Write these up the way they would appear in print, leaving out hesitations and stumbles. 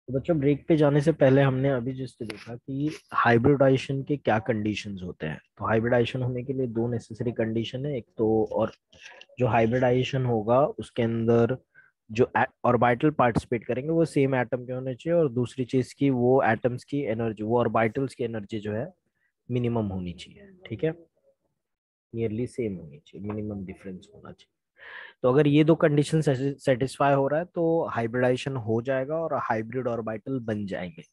तो बच्चों ब्रेक पे जाने से पहले हमने अभी जस्ट देखा कि हाइब्रिडाइजेशन के क्या कंडीशंस होते हैं। तो हाइब्रिडाइजेशन होने के लिए दो नेसेसरी कंडीशन है। एक तो और जो हाइब्रिडाइजेशन होगा उसके अंदर जो ऑर्बिटल पार्टिसिपेट करेंगे वो सेम एटम के होने चाहिए, और दूसरी चीज की वो एटम्स की एनर्जी, वो ऑर्बिटल्स की एनर्जी जो है मिनिमम होनी चाहिए। ठीक है, नियरली सेम होनी चाहिए, मिनिमम डिफरेंस होना चाहिए। तो अगर ये दो कंडीशन सेटिस्फाई हो रहा है तो हाइब्रिडाइजेशन हो जाएगा और हाइब्रिड ऑर्बिटल बन जाएंगे।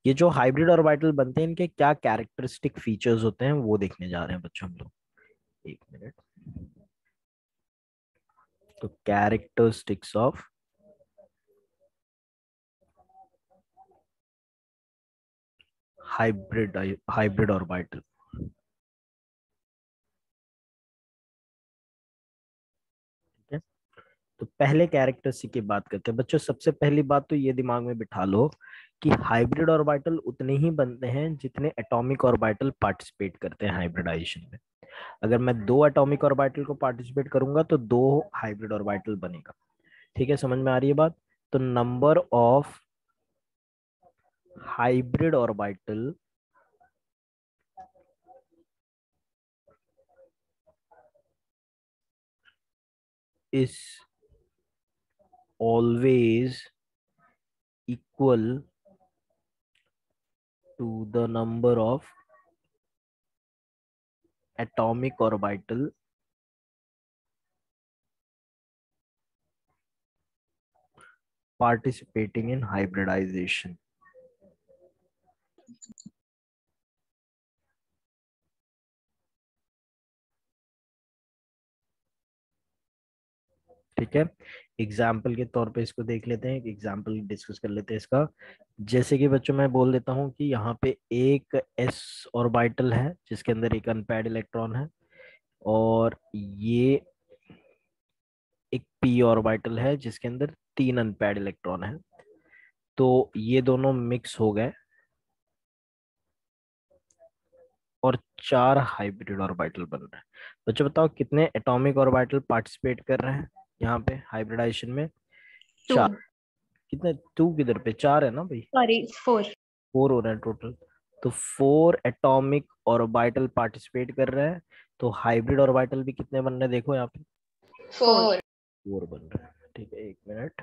ये जो हाइब्रिड ऑर्बिटल बनते हैं इनके क्या कैरेक्टरिस्टिक फीचर्स होते हैं वो देखने जा रहे हैं बच्चों हम लोग। एक मिनट। तो कैरेक्टरिस्टिक्स ऑफ हाइब्रिड ऑर्बिटल। ठीक है, तो पहले कैरेक्टरिस्टिक की बात करते हैं बच्चों। सबसे पहली बात तो ये दिमाग में बिठा लो कि हाइब्रिड ऑर्बिटल उतने ही बनते हैं जितने एटॉमिक ऑर्बिटल पार्टिसिपेट करते हैं हाइब्रिडाइजेशन में। अगर मैं दो एटॉमिक ऑर्बिटल को पार्टिसिपेट करूंगा तो दो हाइब्रिड ऑर्बिटल बनेगा। ठीक है, समझ में आ रही है बात। तो number of hybrid orbital is always equal to the number of atomic orbital participating in hybridization। ठीक है, एग्जाम्पल के तौर पे इसको देख लेते हैं, एक एग्जाम्पल डिस्कस कर लेते हैं इसका। जैसे कि बच्चों मैं बोल देता हूँ कि यहाँ पे एक एस ऑर्बिटल है जिसके अंदर एक अनपेयर्ड इलेक्ट्रॉन है, और ये एक पी ऑर्बिटल है जिसके अंदर तीन अनपेयर्ड इलेक्ट्रॉन है। तो ये दोनों मिक्स हो गए और चार हाइब्रिड ऑर्बिटल बन रहे हैं। बच्चों बताओ कितने एटॉमिक ऑर्बिटल पार्टिसिपेट कर रहे हैं यहाँ पे हाइब्रिडाइजेशन में? टू। चार। कितने? टू किधर पे, चार है ना भाई। Sorry, four. फोर हो रहे हैं टोटल। तो फोर एटॉमिक ऑर्बिटल पार्टिसिपेट कर रहे हैं। तो हाइब्रिड ऑर्बिटल भी कितने बन रहे हैं देखो यहाँ पे? फोर। फोर बन रहे हैं। ठीक है, एक मिनट।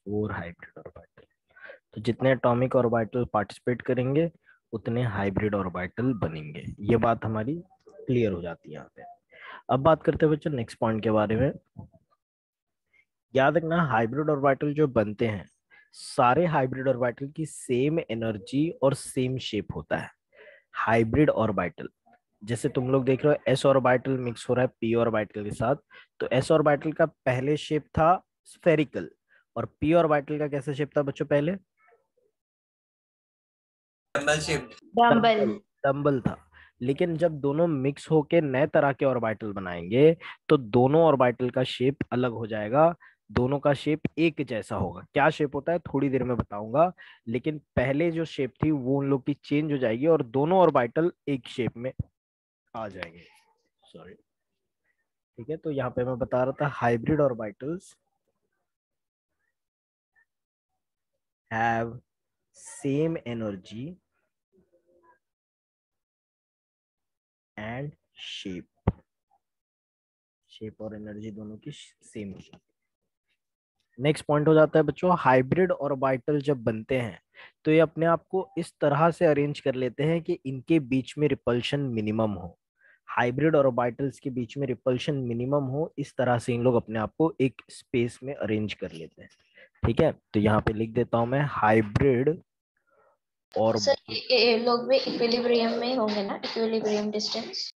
Four hybrid orbital. तो जितने एटॉमिक ऑर्बिटल पार्टिसिपेट करेंगे उतने हाइब्रिड ऑर्बिटल बनेंगे। ये बात हमारी क्लियर हो जाती है यहाँ पे। अब बात करते हैं बच्चों नेक्स्ट पॉइंट के बारे में। याद रखना हाइब्रिड ऑर्बिटल जो बनते हैं, सारे हाइब्रिड ऑर्बिटल की सेम एनर्जी और सेम शेप होता है। हाइब्रिड ऑर्बिटल जैसे तुम लोग देख रहे हो एस ऑर्बिटल मिक्स हो रहा है पी ऑर्बिटल के साथ। तो एस ऑर्बिटल का पहले शेप था स्फेरिकल, और पी ऑर्बिटल का कैसा शेप था बच्चों पहले? डम्बल। डम्बल। डम्बल था। लेकिन जब दोनों मिक्स होके नए तरह के ऑर्बिटल बनाएंगे तो दोनों ऑर्बिटल का शेप अलग हो जाएगा। दोनों का शेप एक जैसा होगा। क्या शेप होता है थोड़ी देर में बताऊंगा, लेकिन पहले जो शेप थी वो उन लोग की चेंज हो जाएगी और दोनों ऑर्बिटल एक शेप में आ जाएंगे। सॉरी। ठीक है, तो यहाँ पे मैं बता रहा था hybrid orbitals have same energy and shape. Shape और एनर्जी दोनों की सेम होगी। नेक्स्ट पॉइंट हो जाता है बच्चों, हाइब्रिड ऑर्बिटल जब बनते हैं तो ये अपने आप को इस तरह से अरेंज कर लेते हैं कि इनके बीच में रिपल्शन मिनिमम हो। हाइब्रिड ऑर्बिटल्स के बीच में रिपल्शन मिनिमम हो, इस तरह से इन लोग अपने आप को एक स्पेस में अरेंज कर लेते हैं। ठीक है, तो यहाँ पे लिख देता हूं मैं हाइब्रिड और सर ये लोग भी इक्विलिब्रियम में होंगे ना, इक्विलिब्रियम डिस्टेंस।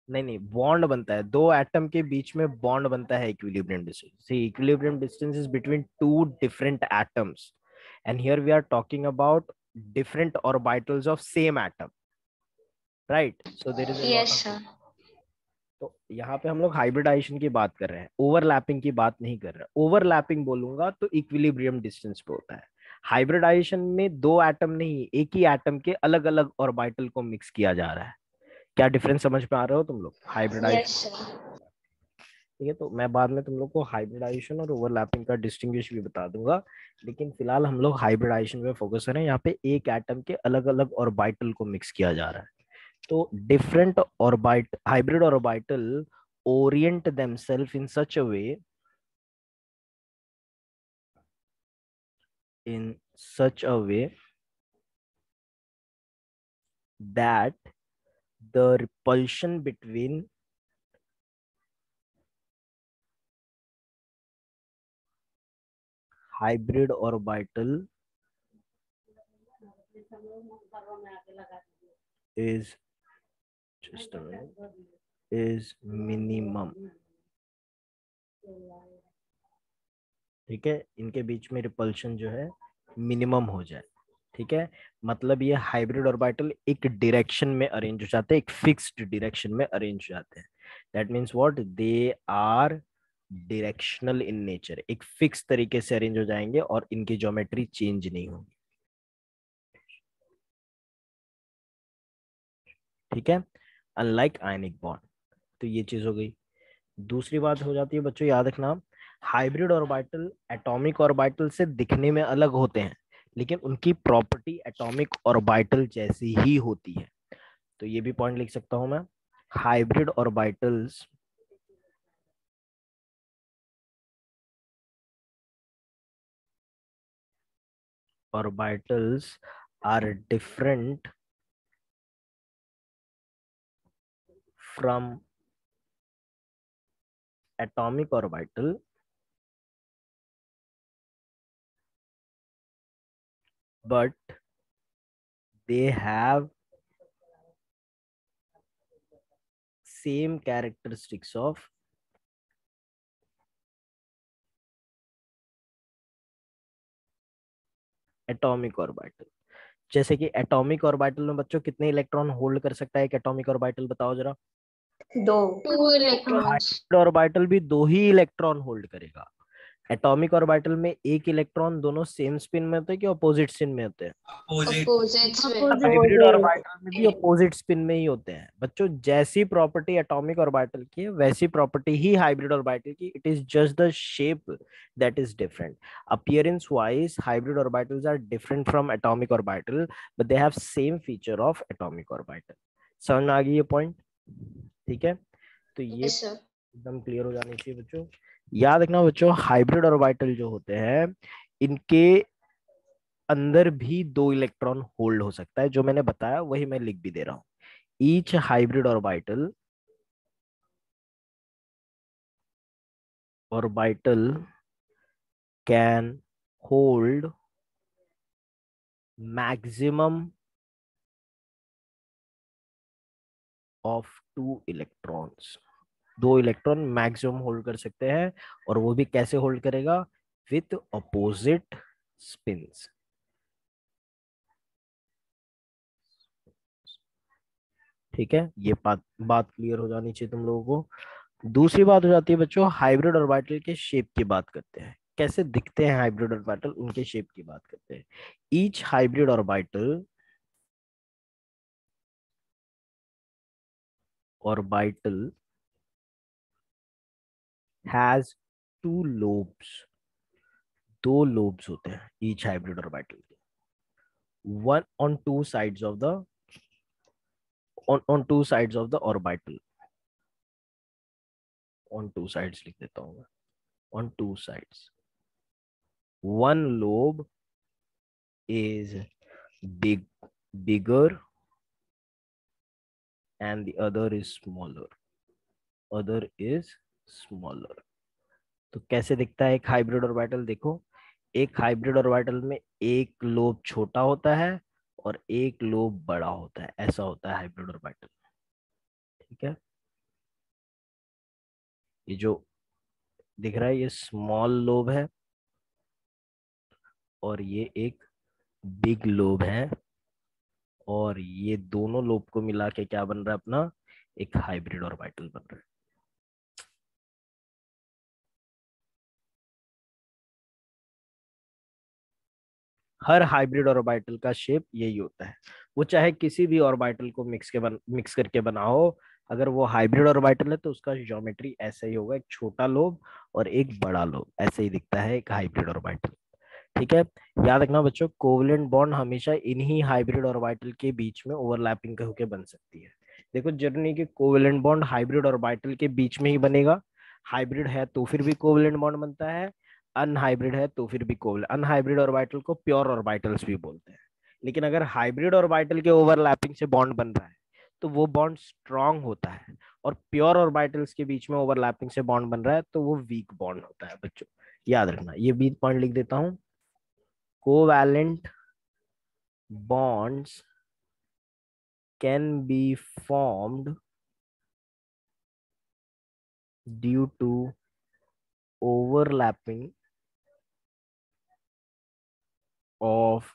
नहीं नहीं, बॉन्ड बनता है दो एटम के बीच में, बॉन्ड बनता है equilibrium distance. See equilibrium distance is between two different atoms, and here we are talking about different orbitals of same atom, right? So there is a lot yes of. Sir. तो यहाँ पे हम लोग hybridisation की बात कर रहे हैं, ओवरलैपिंग की बात नहीं कर रहे। ओवरलैपिंग बोलूंगा तो इक्विलिब्रियम डिस्टेंस पे होता है। हाइब्रिडाइजेशन में दो एटम नहीं, एक ही एटम के अलग अलग ऑर्बिटल को मिक्स किया जा रहा है। क्या डिफरेंस समझ में आ रहे हो तुम लोग यस हाइब्रिडाइजेशन? सर। ठीक है, तो मैं बाद में तुम लोग को हाइब्रिडाइजेशन और ओवरलैपिंग का डिस्टिंग्विश भी बता दूंगा, लेकिन फिलहाल हम लोग हाइब्रिडाइजेशन पे फोकस करें। यहाँ पे एक एटम के अलग अलग ऑर्बिटल को मिक्स किया जा रहा है। तो different orbit hybrid orbital orient themselves in such a way that the repulsion between hybrid orbital is just a minute, is minimum। ठीक है, इनके बीच में रिपल्शन जो है मिनिमम हो जाए। ठीक है, मतलब ये हाइब्रिड ऑर्बिटल एक डायरेक्शन में अरेंज हो जाते हैं, एक फिक्स्ड डायरेक्शन में अरेंज हो जाते हैं। That means what, they are directional in nature, एक फिक्स तरीके से अरेंज हो जाएंगे और इनकी ज्योमेट्री चेंज नहीं होगी। ठीक है, अनलाइक आयनिक बॉन्ड। तो ये चीज हो गई। दूसरी बात हो जाती है बच्चों, याद रखना, हाइब्रिड ऑर्बिटल एटॉमिक ऑर्बिटल से दिखने में अलग होते हैं, लेकिन उनकी प्रॉपर्टी एटॉमिक ऑर्बिटल जैसी ही होती है। तो ये भी पॉइंट लिख सकता हूं मैं, hybrid orbitals are different from atomic orbital but they have same characteristics of atomic orbital. जैसे कि एटॉमिक ऑर्बिटल में बच्चों कितने इलेक्ट्रॉन होल्ड कर सकता है एक एटॉमिक ऑर्बिटल, बताओ जरा। दो, 2 इलेक्ट्रॉन्स। हाइब्रिड ऑर्बिटल भी दो ही इलेक्ट्रॉन होल्ड करेगा। एटॉमिक ऑर्बिटल में एक इलेक्ट्रॉन दोनों सेम स्पिन में होते हैं कि अपोजिट स्पिन में होते हैं? अपोजिट में। हाइब्रिड ऑर्बिटल में भी अपोजिट स्पिन में ही होते हैं बच्चों। जैसी प्रॉपर्टी एटॉमिक ऑर्बिटल की है वैसी प्रॉपर्टी ही हाइब्रिड ऑर्बिटल की, it is just the shape that is different. Appearance wise hybrid orbitals are different from atomic orbital, but they have same feature of atomic orbital. समझ में आ गई ये point? ठीक है, तो ये यस सर। एकदम क्लियर हो जानी चाहिए बच्चों। याद रखना बच्चों, हाइब्रिड ऑर्बिटल जो होते हैं इनके अंदर भी दो इलेक्ट्रॉन होल्ड हो सकता है, जो मैंने बताया वही मैं लिख भी दे रहा हूं। Each orbital can hold maximum of 2 electrons. 2 electron maximum hold कर सकते हैं, और वो भी कैसे होल्ड करेगा, विथ अपोजिट स्पिन्स। ठीक है, ये बात बात क्लियर हो जानी चाहिए तुम लोगों को। दूसरी बात हो जाती है बच्चों, हाइब्रिड ऑर्बिटल के शेप की बात करते हैं, कैसे दिखते हैं हाइब्रिड ऑर्बिटल, उनके शेप की बात करते हैं। Each orbital has 2 lobes. 2 lobes होते हैं ईच हाइब्रिड ऑर्बिटल के, one on two sides of the on two sides of the orbital. On two sides लिख देता हूँ मैं, on two sides. One lobe is bigger and the other is smaller, other is smaller। तो कैसे दिखता है एक हाइब्रिड ऑर्बिटल, देखो, एक हाइब्रिड ऑर्बिटल में एक लोब छोटा होता है और एक लोब बड़ा होता है, ऐसा होता है हाइब्रिड ऑर्बिटल। ठीक है, ये जो दिख रहा है ये स्मॉल लोब है, और ये एक बिग लोब है, और ये दोनों लोब को मिला के क्या बन रहा है अपना, एक हाइब्रिड ऑर्बिटल बन रहा है। हर हाइब्रिड ऑर्बिटल का शेप यही होता है, वो चाहे किसी भी ऑर्बिटल को मिक्स करके बनाओ, अगर वो हाइब्रिड ऑर्बिटल है तो उसका ज्योमेट्री ऐसा ही होगा, एक छोटा लोब और एक बड़ा लोब, ऐसे ही दिखता है एक हाइब्रिड ऑर्बिटल। ठीक है, याद रखना बच्चों, कोवलेंट बॉन्ड हमेशा इन्हीं हाइब्रिड ऑर्बिटल के बीच में ओवरलैपिंग होकर बन सकती है। देखो जरूरी कि कोवलेंट बॉन्ड हाइब्रिड ऑर्बिटल के बीच में ही बनेगा, हाइब्रिड है तो फिर भी कोवलेंट बॉन्ड बनता है, अनहाइब्रिड है तो फिर भी कोवलेंट। अनहाइब्रिड ऑर्बिटल को प्योर ऑर्बिटल्स भी बोलते हैं। लेकिन अगर हाइब्रिड ऑर्बिटल के ओवरलैपिंग से बॉन्ड बन रहा है तो वो बॉन्ड स्ट्रांग होता है, और प्योर ऑर्बिटल्स के बीच में ओवरलैपिंग से बॉन्ड बन रहा है तो वो वीक बॉन्ड होता है बच्चों। याद रखना, ये भी पॉइंट लिख देता हूं, covalent bonds can be formed due to overlapping of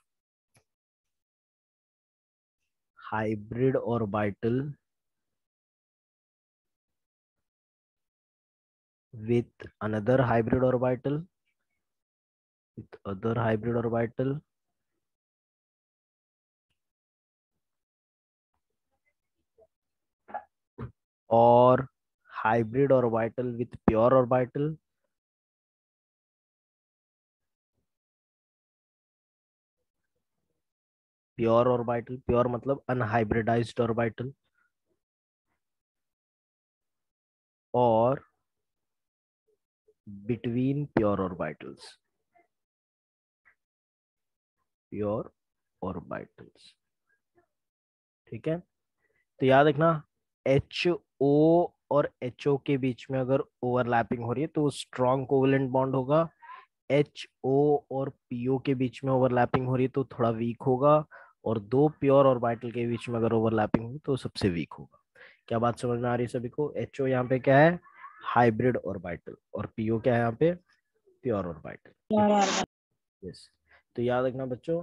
hybrid orbital with another hybrid orbital, with other hybrid orbital, or hybrid orbital with pure orbital, pure orbital, pure मतलब अनहाइब्रिडाइज्ड ऑर्बिटल, और between pure orbitals, pure orbitals. ठीक है, तो याद रखना, H O और H O के बीच में अगर ओवरलैपिंग हो रही है तो वो स्ट्रॉन्ग कोवलेंट बॉन्ड होगा, एच ओ और पीओ के बीच में ओवरलैपिंग हो रही है तो थोड़ा वीक होगा, और दो प्योर ऑर्बिटल के बीच में अगर ओवरलैपिंग होगी तो सबसे वीक होगा। क्या बात समझ में आ रही है सभी को? एच ओ यहाँ पे क्या है, हाइब्रिड ऑर्बिटल, और पीओ क्या है यहाँ पे, प्योर ऑर्बिटल। यस, तो याद रखना बच्चों,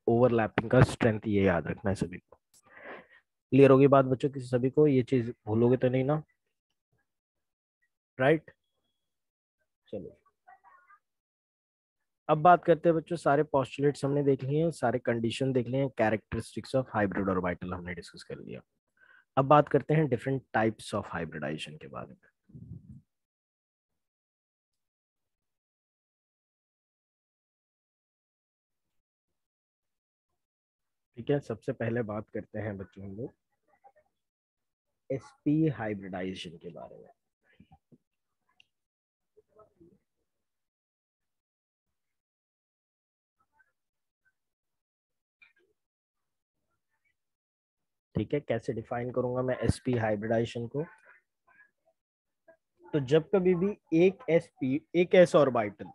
ओवरलैपिंग का स्ट्रेंथ ये याद रखना है सभी को। क्लियर होगी बात बच्चों किसी सभी को? ये चीज भूलोगे तो नहीं ना? राइट, चलो अब बात करते हैं बच्चों, सारे पॉस्टुलेट्स हमने देख लिए हैं, सारे कंडीशन देख लिए हैं, कैरेक्टरिस्टिक्स ऑफ हाइब्रिड ऑर्बिटल हमने डिस्कस कर लिया। अब बात करते हैं डिफरेंट टाइप्स ऑफ हाइब्रिडाइजेशन के बारे में। ठीक है, सबसे पहले बात करते हैं बच्चों हम लोग एसपी हाइब्रिडाइजेशन के बारे में। ठीक है, कैसे डिफाइन करूंगा मैं एसपी हाइब्रिडाइजेशन को? तो जब कभी भी एक एस ऑर्बिटल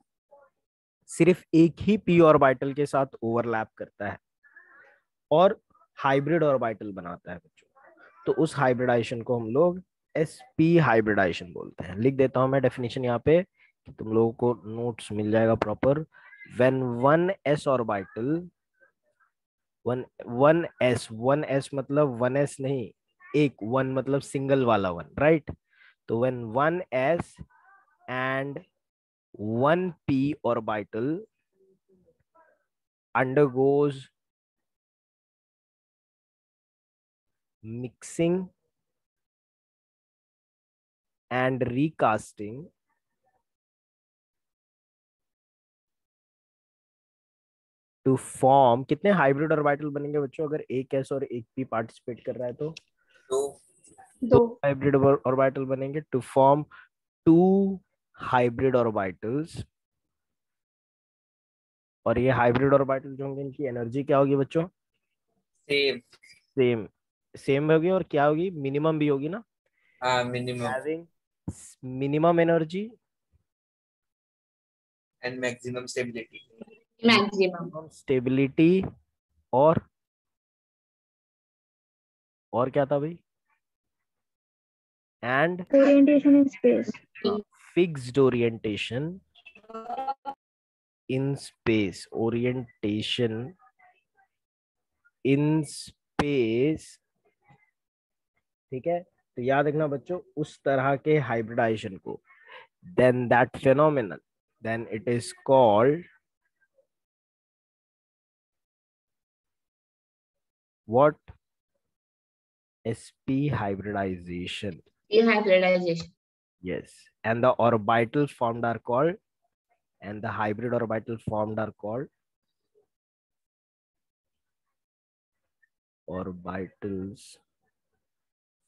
सिर्फ एक ही पी ऑर्बिटल के साथ ओवरलैप करता है और हाइब्रिड ऑर्बिटल बनाता है बच्चों, तो उस हाइब्रिडाइजेशन को हम लोग एसपी हाइब्रिडाइजेशन बोलते हैं। लिख देता हूं मैं डेफिनेशन यहाँ पे कि तुम लोगों को नोट्स मिल जाएगा proper. When one S orbital, one S मतलब वन एस नहीं, एक वन मतलब सिंगल वाला वन, राइट? तो when one S and one P orbital undergoes mixing and recasting to form, कितने हाइब्रिड ऑर्बिटल बनेंगे बच्चों अगर एक एस और एक पी पार्टिसिपेट कर रहा है? तो दो दो। हाइब्रिड ऑर्बिटल बनेंगे to form two hybrid orbitals. और ये हाइब्रिड ऑर्बिटल जो होंगे इनकी एनर्जी क्या होगी बच्चों? सेम। सेम, सेम होगी, और क्या होगी, मिनिमम भी होगी ना, हाँ, minimum having minimum energy and maximum stability. Maximum. Stability, और क्या था भाई, and Orientation in space. Fixed orientation in space, orientation in space. ठीक है, तो याद रखना बच्चों, उस तरह के हाइब्रिडाइजेशन को, then that phenomenon, then it is called what? sp hybridization. hybridization. Yes, and the orbitals formed are called, and the hybrid orbital formed are called orbitals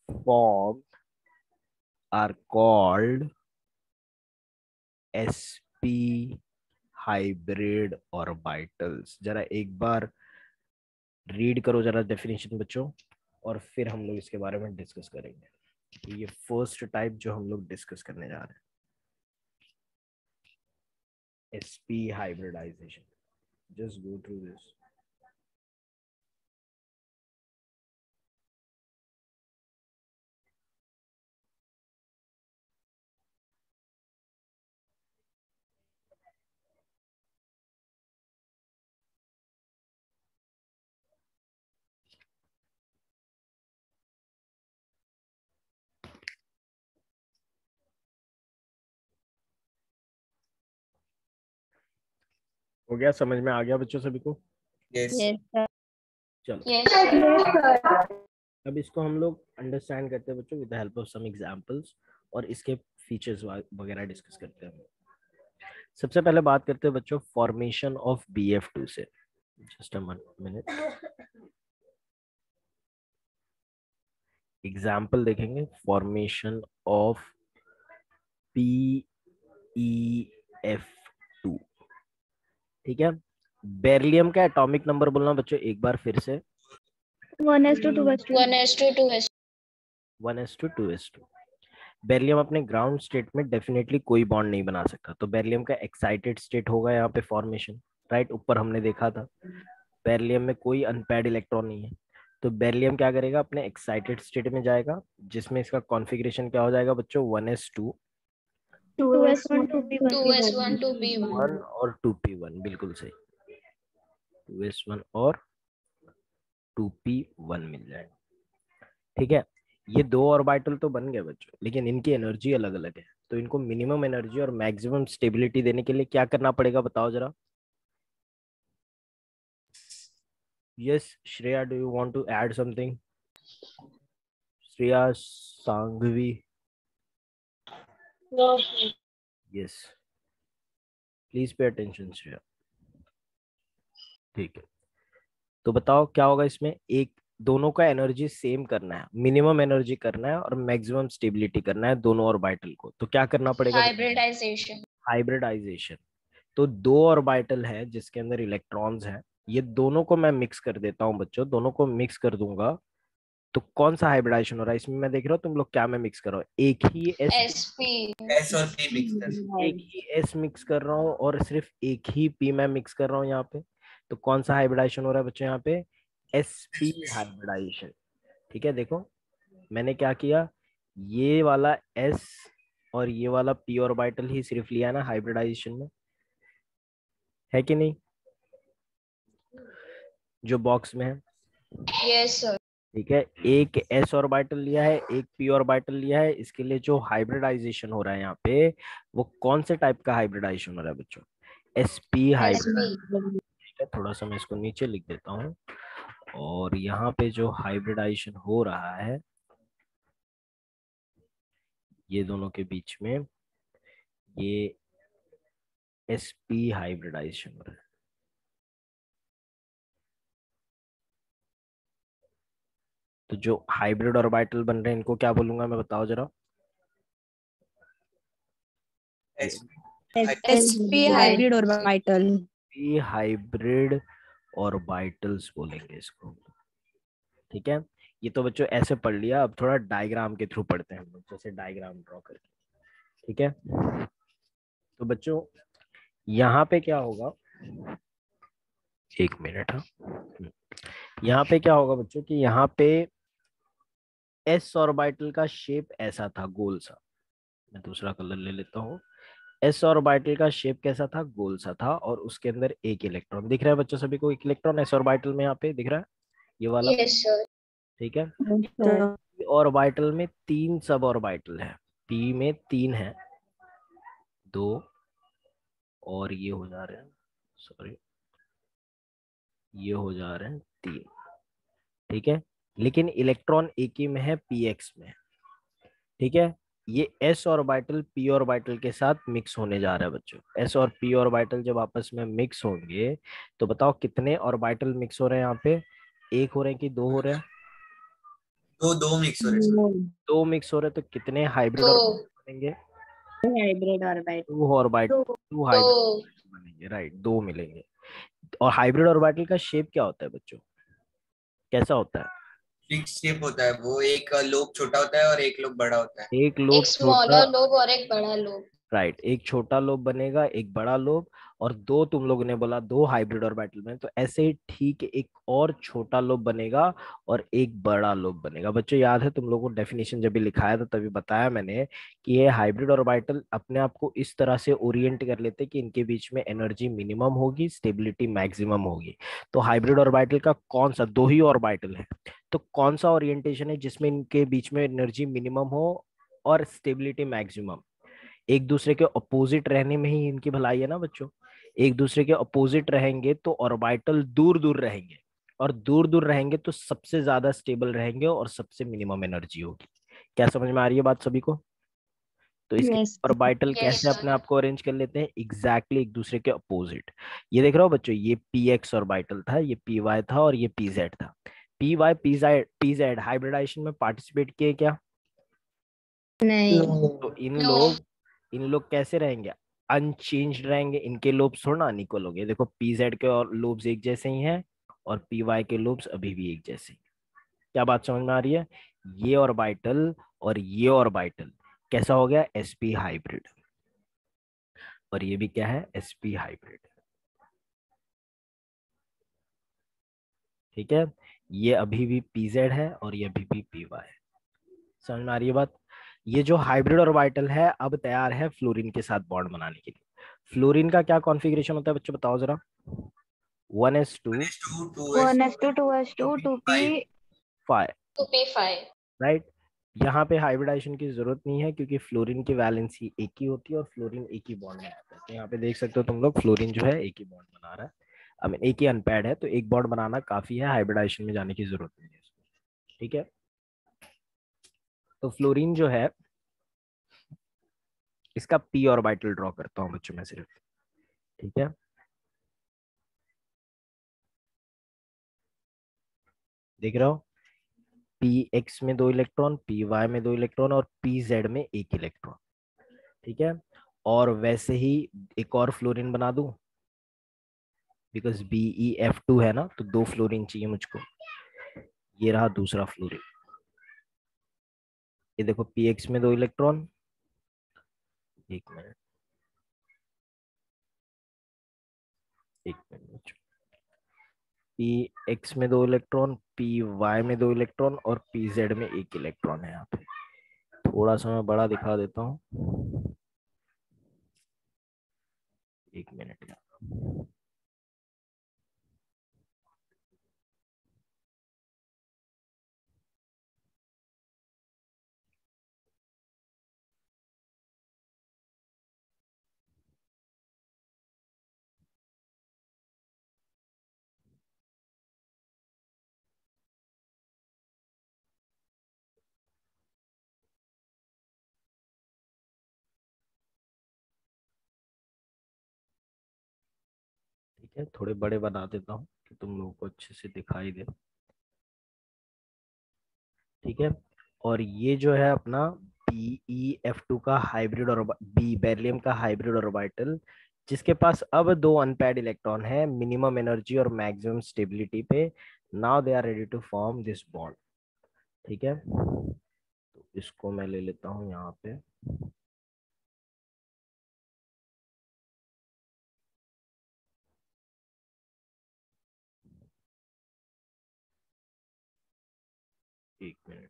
formed are called sp hybrid orbitals. जरा एक बार read करो जरा definition बच्चों, और फिर हम लोग इसके बारे में डिस्कस करेंगे। ये फर्स्ट टाइप जो हम लोग डिस्कस करने जा रहे हैं, sp hybridization. Just go through this. हो गया, समझ में आ गया बच्चों सभी को? Yes. चलो Yes. अब इसको हम लोग अंडरस्टैंड करते हैं बच्चों with the help of some examples, और इसके फीचर्स वगैरह डिस्कस करते हैं। सबसे पहले बात करते हैं बच्चों फॉर्मेशन ऑफ BF2 से। जस्ट अ मिनट, एग्जांपल देखेंगे फॉर्मेशन ऑफ PeF2। ठीक है, बेरिलियम का एटॉमिक नंबर बोलना बच्चों एक बार फिर से। 1s2 2s2 1s2 बेरिलियम अपने ग्राउंड स्टेट में डेफिनेटली कोई बॉन्ड नहीं बना सकता, तो बेरिलियम का एक्साइटेड स्टेट होगा यहाँ पे फॉर्मेशन, राइट। ऊपर हमने देखा था बेरिलियम में कोई अनपेयर्ड इलेक्ट्रॉन नहीं है, तो बेरिलियम क्या करेगा, अपने एक्साइटेड स्टेट में जाएगा, जिसमें इसका कॉन्फ़िगरेशन क्या हो जाएगा बच्चों, 1s2 2s1 2p1 1 और 2p1, बिल्कुल सही, 2s1 और 2p1 मिल जाएगा। ठीक है, ये दो ऑर्बिटल तो बन गए बच्चों, लेकिन इनकी एनर्जी अलग अलग है, तो इनको मिनिमम एनर्जी और मैक्सिमम स्टेबिलिटी देने के लिए क्या करना पड़ेगा बताओ जरा। Yes Shreya, do you want to add something? Shreya, Sanghvi? Yes, please pay attention Shreya. ठीक है, तो बताओ क्या होगा इसमें, एक दोनों का एनर्जी सेम करना है, मिनिमम एनर्जी करना है और मैक्सिमम स्टेबिलिटी करना है दोनों ऑर्बिटल को, तो क्या करना पड़ेगा? hybridization hybridization. तो दो ऑर्बिटल है जिसके अंदर इलेक्ट्रॉन्स हैं, ये दोनों को मैं मिक्स कर देता हूं बच्चों, दोनों को मिक्स कर दूंगा, तो कौन सा हाइब्रिडाइजेशन हो रहा है इसमें? मैं देख रहा हूँ तुम लोग क्या मैं मिक्स कर रहा हूँ, एक ही sp S और P मिक्स कर। एक ही एस मिक्स कर रहा हूँ और सिर्फ एक ही पी मैं मिक्स कर रहा हूँ यहाँ पे, तो कौन सा हाइब्रिडाइजेशन हो रहा है बच्चों यहाँ पे? sp hybridization. ठीक है, देखो मैंने क्या किया, ये वाला s और ये वाला p ऑर्बिटल ही सिर्फ लिया ना हाइब्रिडाइजेशन में, है कि नहीं, जो बॉक्स में है। yes sir ठीक है, एक s ऑर्बिटल लिया है, एक p ऑर्बिटल लिया है, इसके लिए जो हाइब्रिडाइजेशन हो रहा है यहाँ पे, वो कौन से टाइप का हाइब्रिडाइजेशन हो रहा है बच्चों? sp hybrid. थोड़ा सा मैं इसको नीचे लिख देता हूँ, और यहाँ पे जो हाइब्रिडाइजेशन हो रहा है ये दोनों के बीच में, ये sp हाइब्रिडाइजेशन हो रहा है। तो जो हाइब्रिड ऑर्बिटल बन रहे हैं इनको क्या बोलूंगा मैं, बताओ जरा। sp hybrid orbital. p hybrid orbitals बोलेंगे इसको। ठीक है, ये तो बच्चों ऐसे पढ़ लिया, अब थोड़ा डायग्राम के थ्रू पढ़ते हैं हम लोग, जैसे डायग्राम ड्रॉ करके। ठीक है, तो बच्चों यहाँ पे क्या होगा, एक मिनट, हाँ, यहाँ पे क्या होगा बच्चों कि यहाँ पे एस ऑर्बिटल का शेप ऐसा था, गोल सा। मैं दूसरा कलर ले लेता हूँ। एस ऑर्बिटल का शेप कैसा था, गोल सा था, और उसके अंदर एक इलेक्ट्रॉन दिख रहा है बच्चों सभी को, एक इलेक्ट्रॉन एस ऑर्बिटल में यहाँ पे दिख रहा है, ये वाला। yes sir ठीक है, ऑर्बिटल में तीन सब ऑर्बिटल है, पी में तीन है, दो, और ये हो जा रहे हैं, सॉरी, ये हो जा रहे हैं तीन। ठीक है, लेकिन इलेक्ट्रॉन एक ही में है, px में। ठीक है, ये s ऑर्बिटल p ऑर्बिटल के साथ मिक्स होने जा रहा है बच्चों। s और p ऑर्बिटल जब आपस में मिक्स होंगे तो बताओ कितने ऑर्बिटल मिक्स हो रहे हैं यहाँ पे, एक हो रहे हैं कि दो हो रहे हैं? दो दो मिक्स हो रहे सर। दो मिक्स हो रहे हैं, तो कितने हाइब्रिड तो ऑर्बिटल बनेंगे? Hybrid orbital. Two orbital, two तो हाइब्रिड बनेंगे, राइट, दो मिलेंगे। और हाइब्रिड ऑर्बिटल का शेप क्या होता है बच्चों, कैसा होता है? फिक्स शेप होता है वो, एक लोब छोटा होता है और एक लोब बड़ा होता है। एक एक लोब छोटा, स्मॉलर लोब और एक बड़ा लोब। राइट, एक छोटा लोब बनेगा, एक बड़ा लोब, और दो, तुम लोगों ने बोला दो हाइब्रिड ऑर्बिटल में, तो ऐसे ही ठीक एक और छोटा लोब बनेगा और एक बड़ा लोब बनेगा। बच्चों याद है तुम लोगों को डेफिनेशन जब भी लिखाया था तभी बताया मैंने कि ये हाइब्रिड ऑर्बिटल अपने आप को इस तरह से ओरिएंट कर लेते कि इनके बीच में एनर्जी मिनिमम होगी, स्टेबिलिटी मैक्सिमम होगी। तो हाइब्रिड ऑर्बिटल का कौन सा, दो ही ऑर्बिटल है, तो कौन सा ओरिएंटेशन है जिसमें इनके बीच में एनर्जी मिनिमम हो और स्टेबिलिटी मैक्सिमम? एक दूसरे के अपोजिट रहने में ही इनकी भलाई है ना बच्चों। एक दूसरे के अपोजिट रहेंगे तो ऑर्बिटल दूर दूर रहेंगे, और दूर दूर रहेंगे तो सबसे ज्यादा स्टेबल रहेंगे और सबसे मिनिमम एनर्जी होगी। क्या समझ में आ रही है बात सभी को? तो इसके यस। ऑर्बिटल यस कैसे अपने सर। आप को अरेंज कर लेते हैं, एग्जैक्टली एक दूसरे के अपोजिट। ये देख रहे हो बच्चों, ये पी एक्स ऑर्बिटल था, ये पी वाई था, और ये पी जेड था। P Y P Z hybridization में पार्टिसिपेट किए क्या? नहीं। तो नो। इन लोग कैसे रहेंगे, अनचेंज्ड रहेंगे, इनके लोब्स थोड़ा ना अनइक्वल हो गए। देखो पी जेड के और लोब्स एक जैसे ही हैं, और पी वाई के लोब्स अभी भी एक जैसे ही। क्या बात समझ में आ रही है? ये ऑर्बिटल और ये ऑर्बिटल कैसा हो गया, sp हाइब्रिड, और ये भी क्या है, sp हाइब्रिड। ठीक है, ये अभी भी pz है और ये अभी भी py है। समझ में आ रही है बात? ये जो हाइब्रिड ऑर्बिटल है अब तैयार है फ्लोरीन के साथ बॉन्ड बनाने के लिए। फ्लोरीन का क्या कॉन्फ़िगरेशन होता है बच्चों, बताओ जरा। 1s2 2 one S two two S two two P. 5, 2p5। राइट। यहाँ पे हाइब्रिडाइजेशन की जरूरत नहीं है क्योंकि फ्लोरीन की वैलेंसी एक ही होती है और फ्लोरीन एक ही बॉन्ड बनाता है। तो यहाँ पे देख सकते हो तुम लोग, फ्लोरीन जो है एक ही बॉन्ड बना रहा है, आई मीन एक ही अनपैड है, तो एक बॉन्ड बनाना काफी है, हाइब्रिडाइजेशन में जाने की जरूरत नहीं है इसमें। ठीक है, तो फ्लोरीन जो है इसका पी ऑर्बिटल ड्रॉ करता हूँ बच्चों मैं सिर्फ। ठीक है, देख रहे हो, पी एक्स में दो इलेक्ट्रॉन, पी वाई में दो इलेक्ट्रॉन, और पी जेड में एक इलेक्ट्रॉन। ठीक है, और वैसे ही एक और फ्लोरीन बना दूं, बिकॉज BeF2 है ना, तो दो फ्लोरीन चाहिए मुझको। ये रहा दूसरा फ्लोरीन। ये देखो पी एक्स में दो इलेक्ट्रॉन, एक मिनट, एक मिनट, पी एक्स में दो इलेक्ट्रॉन, पी वाई में दो इलेक्ट्रॉन, और पी जेड में एक इलेक्ट्रॉन है यहाँ पे। थोड़ा सा मैं बड़ा दिखा देता हूँ, एक मिनट यार। ठीक है, थोड़े बड़े बना देता हूँ कि तुम लोगों को अच्छे से दिखाई दे। ठीक है, और ये जो है अपना BeF2 का हाइब्रिड, और बी बेरिलियम का हाइब्रिड ऑर्बिटल, जिसके पास अब दो अनपेयर्ड इलेक्ट्रॉन है मिनिमम एनर्जी और मैक्सिमम स्टेबिलिटी पे। Now they are ready to form this bond. ठीक है, तो इसको मैं ले लेता हूँ यहाँ पे। एक मिनट,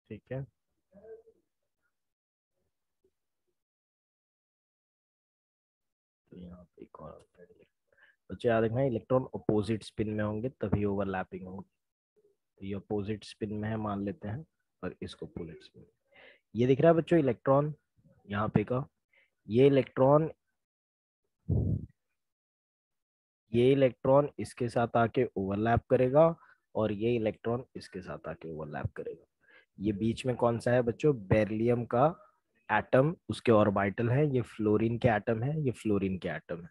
ठीक है, तो यहाँ पे एक और unpaired electron। बच्चे याद रखना, इलेक्ट्रॉन अपोजिट स्पिन में होंगे तभी ओवरलैपिंग होगी। तो ये अपोजिट स्पिन में है मान लेते हैं। और इसको पुल स्पिन। ये दिख रहा है बच्चों इलेक्ट्रॉन यहाँ पे का, ये इलेक्ट्रॉन इसके साथ आके ओवरलैप करेगा और ये इलेक्ट्रॉन इसके साथ आके ओवरलैप करेगा। ये बीच में कौन सा है बच्चों, बेरिलियम का एटम, उसके ऑर्बिटल है, ये फ्लोरीन के एटम है, ये फ्लोरीन के एटम है।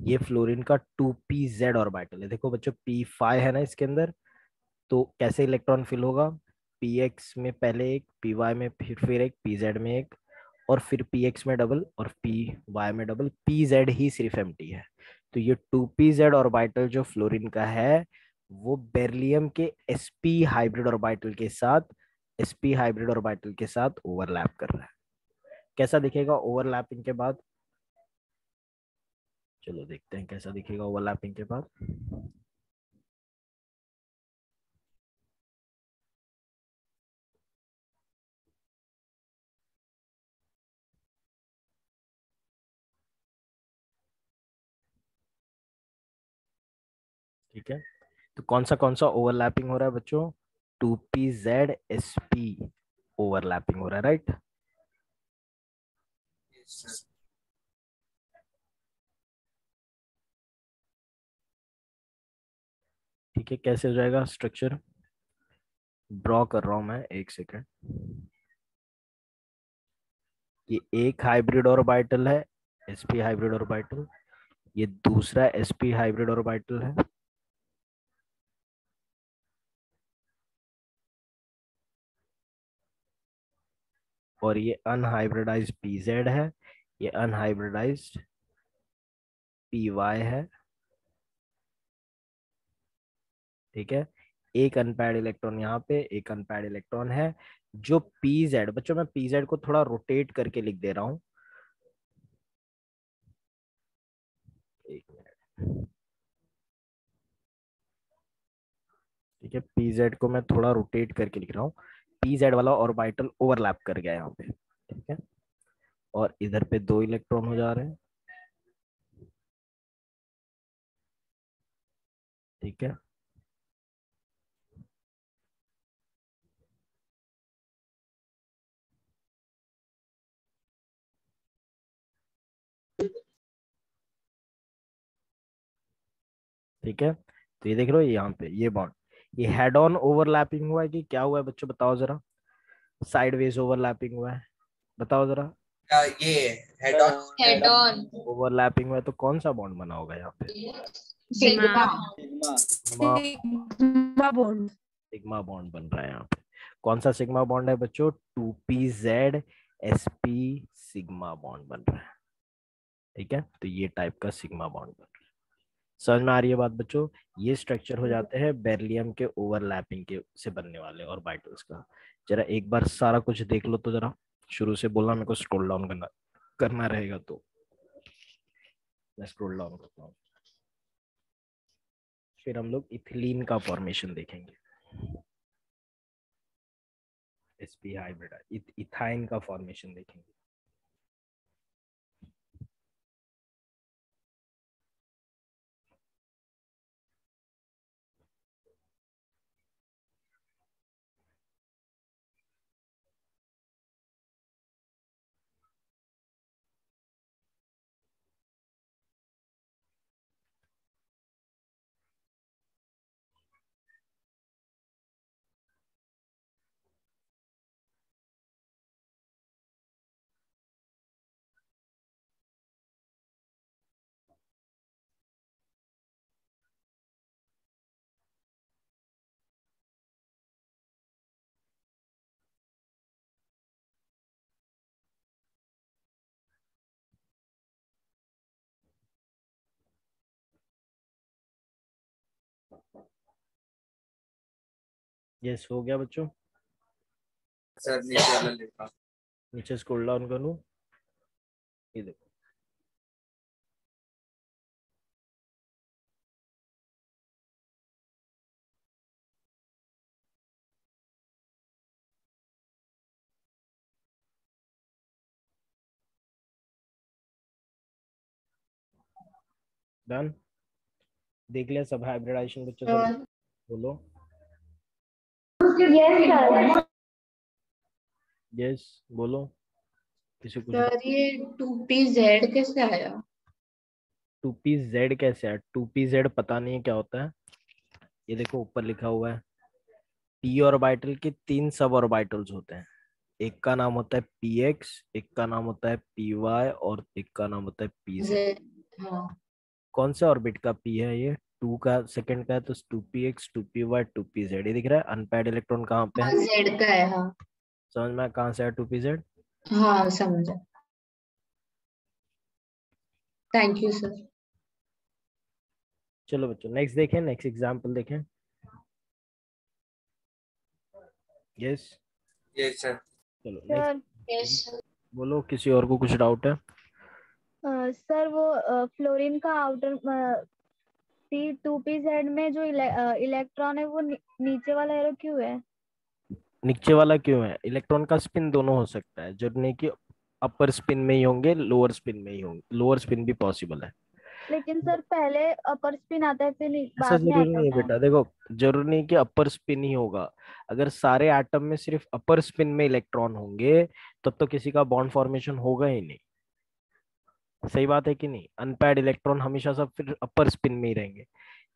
ये फ्लोरीन का 2pz ऑर्बिटल है। देखो बच्चों p5 है ना इसके अंदर, तो कैसे इलेक्ट्रॉन फिल होगा, px में पहले एक, py में फिर एक, pz में एक, और फिर px में डबल और py में डबल, pz ही सिर्फ एम्प्टी है। तो ये 2pz ऑर्बिटल जो फ्लोरीन का है वो बेरिलियम के sp हाइब्रिड ऑर्बिटल के साथ, ओवरलैप कर रहा है। कैसा दिखेगा ओवरलैपिंग के बाद, चलो देखते हैं कैसा दिखेगा ओवरलैपिंग के बाद। ठीक है, तो कौन सा ओवरलैपिंग हो रहा है बच्चों, 2pz ओवरलैपिंग हो रहा है, राइट। ठीक है, कैसे हो जाएगा स्ट्रक्चर, ड्रॉ कर रहा हूं मैं, एक सेकेंड। ये एक हाइब्रिड ऑर्बिटल है, sp हाइब्रिड ऑर्बिटल, ये दूसरा sp हाइब्रिड ऑर्बिटल है, और ये अनहाइब्रिडाइज्ड pz है, ये अनहाइब्रिडाइज्ड py है। ठीक है, एक अनपैड इलेक्ट्रॉन यहाँ पे, एक अनपैड इलेक्ट्रॉन है। जो pz, बच्चों मैं pz को थोड़ा रोटेट करके लिख दे रहा हूँ, एक मिनट। ठीक है, pz को मैं थोड़ा रोटेट करके लिख रहा हूँ, pz वाला ऑर्बिटल ओवरलैप कर गया यहाँ पे। ठीक है, और इधर पे 2 इलेक्ट्रॉन हो जा रहे हैं। ठीक है, ठीक है, तो ये देख लो यहाँ पे ये बॉन्ड, ये हेड ऑन ओवरलैपिंग हुआ है कि क्या हुआ है बच्चों, बताओ जरा, साइडवेज ओवरलैपिंग हुआ है, बताओ जरा। ये हेड ऑन ओवरलैपिंग हुआ है तो कौन सा बॉन्ड बना होगा यहाँ पे, sigma sigma, sigma bond. Sigma bond बन रहा है यहाँ पे। कौन सा सिग्मा बॉन्ड है बच्चों, 2pz sp सिग्मा बॉन्ड बन रहा है। ठीक है, तो ये टाइप का सिग्मा बॉन्ड बन रहा है। समझ में आ रही है बात बच्चों, ये स्ट्रक्चर हो जाते हैं बेरिलियम के ओवरलैपिंग के से बनने वाले ऑर्बिटल्स का। जरा एक बार सारा कुछ देख लो तो जरा, शुरू से बोलना, मेरे को स्क्रॉल डाउन करना रहेगा, तो मैं स्क्रॉल डाउन करता हूँ। फिर हम लोग इथिलीन का फॉर्मेशन देखेंगे, sp हाइब्रिड, इथाइन का फॉर्मेशन देखेंगे। यस, हो गया बच्चों, सर नीचे वाला लिखा। नीचे स्क्रॉल डाउन करूँ, ये देखो। डन, देख लिया सब हाइब्रिडाइजेशन बच्चों, सब बोलो। Yes, sir. यस बोलो, किसी कुछ। सर ये 2pz कैसे आया? 2pz कैसे है? 2pz पता नहीं है क्या होता है। ये देखो ऊपर लिखा हुआ है, p ऑर्बिटल के 3 सब ऑर्बिटल्स होते हैं। एक का नाम होता है px, एक का नाम होता है py और एक का नाम होता है pz। z। हाँ कौन से ऑर्बिट का p है ये? 2 का, सेकंड का है तो 2px 2py 2pz। ये दिख रहा है अनपेयर्ड इलेक्ट्रॉन कहाँ पे हाँ है? z का है। हाँ समझ में आया कहाँ से है 2pz? हाँ समझा। Thank you sir. चलो बच्चों नेक्स्ट देखें, नेक्स्ट एग्जांपल देखें। यस ये सर। चलो सर नेक्स्ट बोलो, किसी और को कुछ डाउट है? सर वो फ्लोरीन का आउटर P2pz में जो इलेक्ट्रॉन है वो नीचे वाला एरो क्यों है? नीचे वाला क्यों है? इलेक्ट्रॉन का स्पिन दोनों हो सकता है, जरूरी नहीं कि अपर स्पिन में ही होंगे लोअर स्पिन में ही होंगे, लोअर स्पिन भी पॉसिबल है। लेकिन सर पहले अपर स्पिन आता है फिर ऐसा बाद में जरूरी नहीं है एटम है। बेटा, देखो जरूरी नहीं कि अपर स्पिन ही होगा। अगर सारे एटम में सिर्फ अपर स्पिन में इलेक्ट्रॉन होंगे तब तो किसी का बॉन्ड फॉर्मेशन होगा ही नहीं। सही बात है कि नहीं? अनपेयर्ड इलेक्ट्रॉन हमेशा सब फिर अपर स्पिन में ही रहेंगे।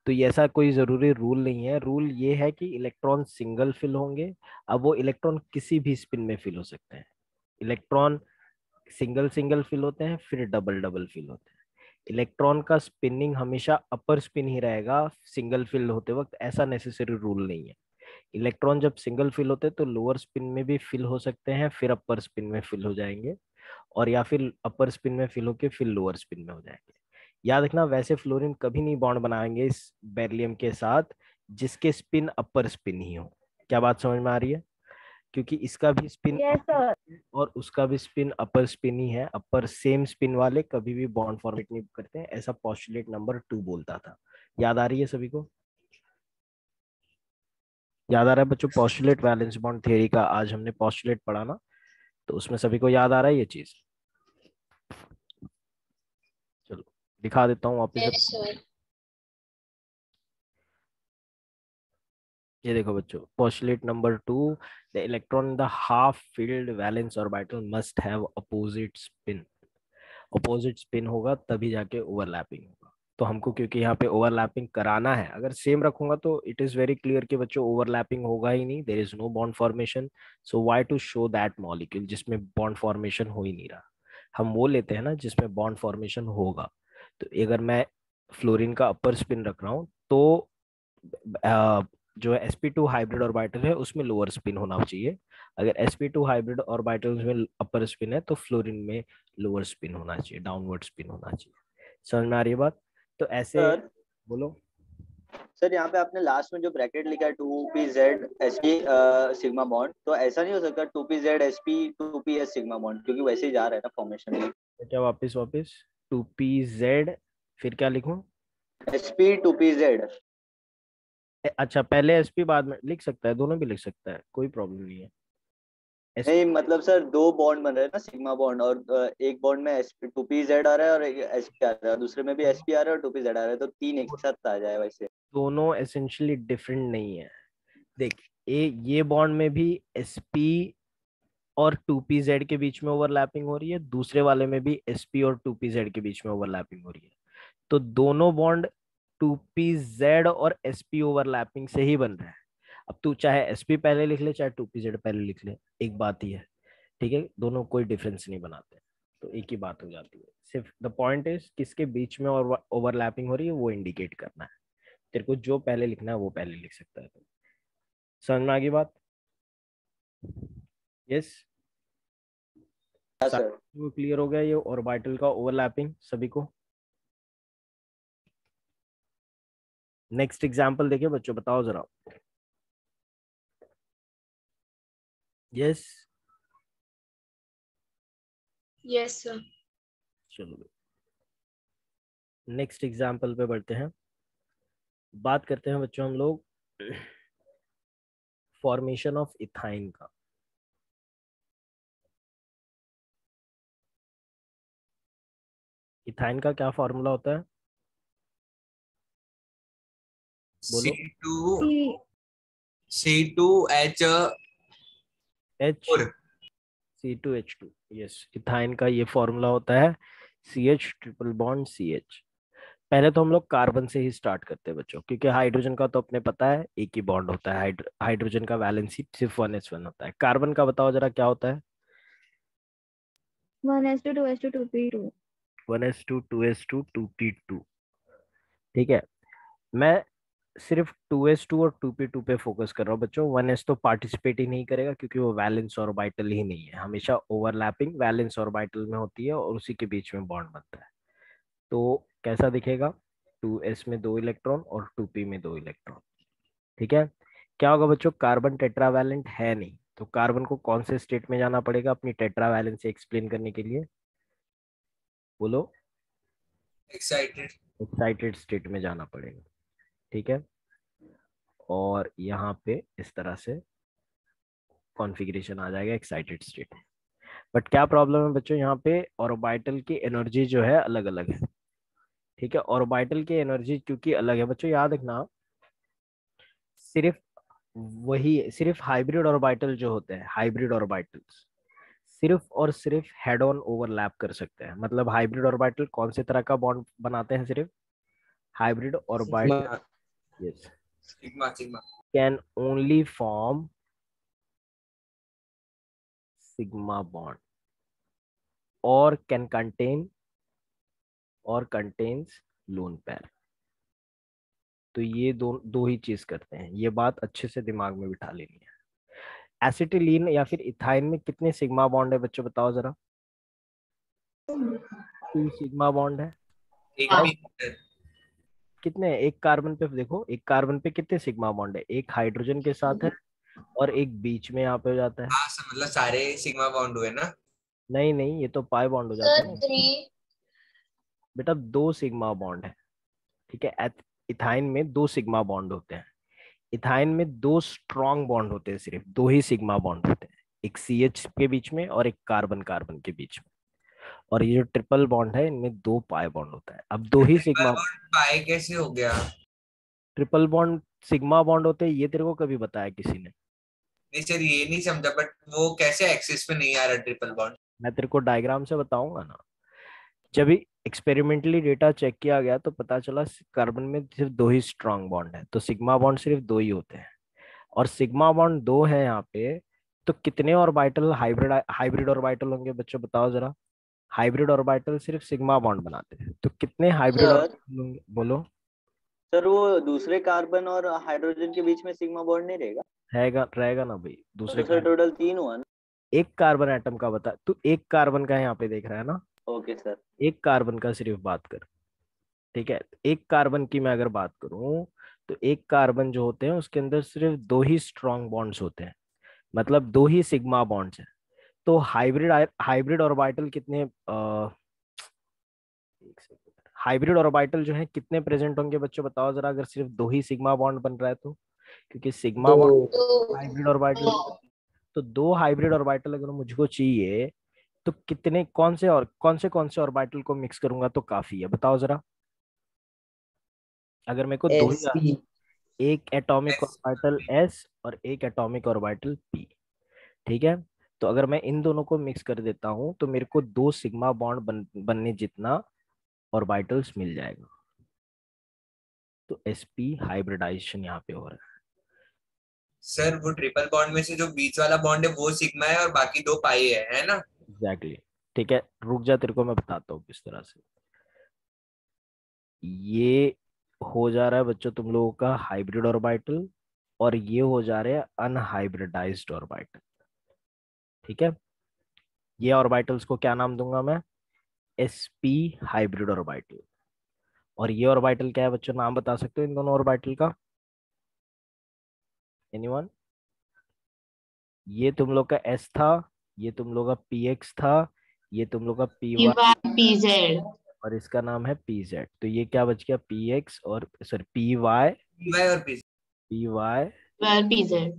तो ये ऐसा कोई जरूरी रूल नहीं है, रूल ये है कि इलेक्ट्रॉन सिंगल फिल होंगे। अब वो इलेक्ट्रॉन किसी भी स्पिन में फिल हो सकते हैं। इलेक्ट्रॉन सिंगल सिंगल फिल होते हैं, फिर डबल डबल फिल होते हैं। इलेक्ट्रॉन का स्पिनिंग हमेशा अपर स्पिन ही रहेगा सिंगल फिल होते वक्त, ऐसा नेसेसरी रूल नहीं है। इलेक्ट्रॉन जब सिंगल फिल होते हैं तो लोअर स्पिन में भी फिल हो सकते हैं, फिर अपर स्पिन में फिल हो जाएंगे, और या फिर अपर स्पिन में फिल होके फिर लोअर स्पिन में हो जाएंगे। याद रखना, वैसे फ्लोरीन कभी नहीं बॉन्ड बनाएंगे इस बेरिलियम के साथ जिसके स्पिन अपर स्पिन ही हो। क्या बात समझ में आ रही है? क्योंकि इसका भी स्पिन यस अपर सर। और उसका भी स्पिन अपर स्पिन ही है। अपर सेम स्पिन वाले कभी भी बॉन्ड फॉर्मेट नहीं करते हैं, ऐसा पोस्टुलेट नंबर 2 बोलता था। याद आ रही है सभी को? याद आ रहा है बच्चों? पोस्टुलेट वैलेंस बॉन्ड थ्योरी का आज हमने पोस्टुलेट पढ़ा ना, तो उसमें सभी को याद आ रहा है ये चीज? चलो दिखा देता हूँ वापिस यस से। सर। ये देखो बच्चों, postulate number 2, the electron in the half field valence orbital must have opposite spin. Opposite spin होगा तभी जाके ओवरलैपिंग होगा। तो हमको क्योंकि यहाँ पे ओवरलैपिंग कराना है, अगर सेम रखूंगा तो इट इज वेरी क्लियर कि बच्चों ओवरलैपिंग होगा ही नहीं, there is no bond formation. So why to show that molecule जिसमें बॉन्ड फॉर्मेशन हो ही नहीं रहा। हम वो लेते हैं ना जिसमें बॉन्ड फॉर्मेशन होगा। तो अगर मैं फ्लोरीन का अपर स्पिन रख रहा हूँ तो जो sp2 हाइब्रिड ऑर्बिटल है उसमें लोअर स्पिन होना चाहिए। अगर sp2 हाइब्रिड ऑर्बिटल में अपर स्पिन है तो फ्लोरीन में लोअर स्पिन होना चाहिए, डाउनवर्ड स्पिन होना चाहिए। समझ में आ रही है बात? तो ऐसे सर बोलो। सर यहाँ पे आपने लास्ट में जो ब्रैकेट लिखा है 2pz sp सिग्मा बॉन्ड, तो ऐसा नहीं हो सकता 2pz sp 2ps sigma bond, क्योंकि वैसे ही जा रहा है ना फॉर्मेशन में। तो क्या वापिस वापिस 2pz, फिर क्या लिखूं? sp 2pz। अच्छा पहले sp बाद में लिख सकता है, दोनों भी लिख सकता है, कोई प्रॉब्लम नहीं है। नहीं मतलब सर दो बॉन्ड बन रहे हैं ना सिग्मा बॉन्ड, और एक बॉन्ड में sp 2pz आ रहा है और एक sp आ रहा है, दूसरे में भी sp आ रहा है और 2pz आ रहा है, तो तीन एक साथ आ जाए वैसे। दोनों एसेंशियली डिफरेंट नहीं है। देख, ये बॉन्ड में भी sp और 2pz के बीच में ओवरलैपिंग हो रही है, दूसरे वाले में भी sp और 2pz के बीच में ओवरलैपिंग हो रही है। तो दोनों बॉन्ड 2pz और sp ओवरलैपिंग से ही बन रहा है। अब तू चाहे sp पहले लिख ले चाहे 2pz पहले लिख ले, एक बात ही है। ठीक है, दोनों कोई डिफरेंस नहीं बनाते, तो एक ही बात हो जाती है। सिर्फ द पॉइंट इज किसके बीच में और ओवरलैपिंग हो रही है वो इंडिकेट करना है। तेरे को जो पहले लिखना है वो पहले लिख सकता है। समझ में आ गई बात? यस। हाँ सर। क्लियर हो गया ये ऑर्बिटल का ओवरलैपिंग सभी को? नेक्स्ट एग्जांपल देखिए बच्चों, बताओ जरा। Yes yes sir. चलो नेक्स्ट एग्जांपल पे बढ़ते हैं। बात करते हैं बच्चों हम लोग फॉर्मेशन ऑफ इथाइन का। इथाइन का क्या फॉर्मूला होता है? बोलो। C2H4। H C2H2, yes, ethyne का ये फॉर्मूला होता है CH ट्रिपल बॉन्ड CH। पहले तो हम लोग कार्बन से ही स्टार्ट करते हैं बच्चों, क्योंकि हाइड्रोजन का तो अपने पता है एक ही बॉन्ड होता है, हाइड्रोजन का वैलेंसी सिर्फ 1s1 होता है। कार्बन का बताओ जरा क्या होता है? 1s2 2s2 2p2। 1s2 2s2 2p2। ठीक है, मैं सिर्फ 2s2 और 2p2 पे फोकस कर रहा हूँ बच्चों। 1s तो पार्टिसिपेट ही नहीं करेगा क्योंकि वो वैलेंस ऑर्बिटल ही नहीं है, हमेशा ओवरलैपिंग वैलेंस ऑर्बिटल में होती है और उसी के बीच में बॉन्ड बनता है। तो कैसा दिखेगा? 2s में 2 इलेक्ट्रॉन और 2p में 2 इलेक्ट्रॉन। ठीक है, क्या होगा बच्चों? कार्बन टेट्रावैलेंट है नहीं, तो कार्बन को कौन से स्टेट में जाना पड़ेगा अपनी टेट्रावैलेंसी एक्सप्लेन करने के लिए? बोलो। एक्साइटेड। एक्साइटेड स्टेट में जाना पड़ेगा। ठीक है, और यहाँ पे इस तरह से कॉन्फ़िगरेशन आ जाएगा एक्साइटेड स्टेट। बट क्या प्रॉब्लम है बच्चों, यहाँ पे ऑर्बिटल की एनर्जी जो है अलग अलग है। ठीक है, ऑर्बिटल की एनर्जी क्योंकि अलग है बच्चों, याद रखना, सिर्फ सिर्फ हाइब्रिड ऑर्बिटल जो होते हैं, हाइब्रिड ऑर्बिटल्स सिर्फ और सिर्फ हेड ऑन ओवरलैप कर सकते हैं। मतलब हाइब्रिड ऑर्बिटल कौन से तरह का बॉन्ड बनाते हैं? सिर्फ hybrid orbital, sigma yes, sigma sigma. Can only form sigma bond और कैन कंटेन और कंटेन्स लोन पेयर। तो ये दो दो ही चीज करते हैं, ये बात अच्छे से दिमाग में बिठा लेनी है। एसिटिलीन या फिर इथाइन में कितने सिग्मा बॉन्ड है बच्चों, बताओ जरा? 2 सिग्मा बॉन्ड है। एक हाँ भी। कितने? एक कार्बन पे देखो, एक कार्बन पे कितने सिग्मा बॉन्ड है? एक हाइड्रोजन के साथ है और एक बीच में यहाँ पे हो जाता है। हाँ मतलब सारे सिग्मा बॉन्ड हुए ना। नहीं नहीं, ये तो पाई बॉन्ड हो जाता सर है ना 3। बेटा। 2 सिग्मा बॉन्ड है। ठीक है, इथाइन में 2 सिग्मा बॉन्ड होते हैं। इथाइन में 2 स्ट्रॉन्ग बॉन्ड होते हैं, सिर्फ 2 ही सिग्मा बॉन्ड होते हैं, एक CH के बीच में और एक कार्बन कार्बन के बीच में। और ये जो ट्रिपल बॉन्ड है इनमें 2 पाई बॉन्ड होता है। अब 2 ही ट्रिपल सिग्मा, बॉन्ड पाए कैसे हो गया? ट्रिपल बॉन्ड सिग्मा बॉन्ड होते हैं, ये तेरे को कभी बताया किसी ने? नहीं सर ये नहीं समझा, बट वो कैसे एक्सिस पे नहीं आ रहा ट्रिपल बॉन्ड? मैं तेरे को डायग्राम से बताऊंगा ना। जब भी एक्सपेरिमेंटली डेटा चेक किया गया तो पता चला कार्बन में सिर्फ 2 ही स्ट्रांग बॉन्ड है, तो सिग्मा बॉन्ड सिर्फ 2 ही होते हैं। और सिग्मा बॉन्ड 2 है यहाँ पे, तो कितने ऑर्बिटल हाइब्रिड हाइब्रिड ऑर्बिटल होंगे बच्चों, बताओ जरा? हाइब्रिड ऑर्बिटल सिर्फ सिग्मा बॉन्ड बनाते हैं, तो कितने हाइब्रिड सर ऑर्बिटल होंगे बोलो? सर वो दूसरे कार्बन और हाइड्रोजन के बीच में सिग्मा बॉन्ड नहीं रहेगा? रहेगा रहेगा ना भाई, दूसरे तो सर कार्बन। टोटल 3 हुआ ना? एक कार्बन एटम का बता, तू एक कार्बन का यहाँ पे देख रहा है ना, ओके सर। एक कार्बन का सिर्फ बात कर। ठीक है, एक कार्बन की मैं अगर बात करूं तो एक कार्बन जो होते हैं उसके अंदर सिर्फ 2 ही स्ट्रॉन्ग बॉन्ड्स होते हैं, मतलब 2 ही सिग्मा बॉन्ड्स हैं। तो हाइब्रिड हाइब्रिड ऑर्बिटल कितने एक सेकंड, हाइब्रिड ऑर्बिटल जो है कितने प्रेजेंट होंगे बच्चों, बताओ जरा? अगर सिर्फ 2 ही सिग्मा बॉन्ड बन रहा है तो, क्योंकि सिग्मा दो। बॉन्ड तो हाइब्रिड ऑर्बिटल, तो 2 हाइब्रिड ऑर्बिटल अगर मुझको चाहिए तो कितने, कौन से ऑर्बिटल को मिक्स करूंगा तो काफी है, बताओ जरा? अगर मेरे को 2 ही, SP। एक एटॉमिक एस ऑर्बिटल S और एक एटॉमिक ऑर्बिटल P। ठीक है, तो अगर मैं इन दोनों को मिक्स कर देता हूं तो मेरे को 2 सिग्मा बॉन्ड बनने जितना ऑर्बिटल्स मिल जाएगा। तो sp हाइब्रिडाइजेशन यहाँ पे हो रहा सर वो ट्रिपल बॉन्ड में से जो बीच वाला बॉन्ड है वो सिग्मा है और बाकी दो पाई है ना? है। एग्जैक्टली ठीक है, रुक जा, तेरे को मैं बताता हूँ किस तरह से ये हो जा रहा है बच्चों तुम लोगों का हाइब्रिड ऑर्बिटल, और ये हो जा रहे हैं अनहाइब्रिडाइज्ड ऑर्बिटल। ठीक है, ये ऑर्बिटल्स को क्या नाम दूंगा मैं? sp hybrid orbital. और ये ऑर्बिटल क्या है बच्चों, नाम बता सकते हो इन दोनों ऑर्बिटल का? एनीवन? ये तुम लोग का S था, ये तुम लोग का px था, ये तुम लोग का py, PZ। और इसका नाम है pz। तो ये क्या बच गया? px और सॉरी py, पीवाई और पी। py, PZ।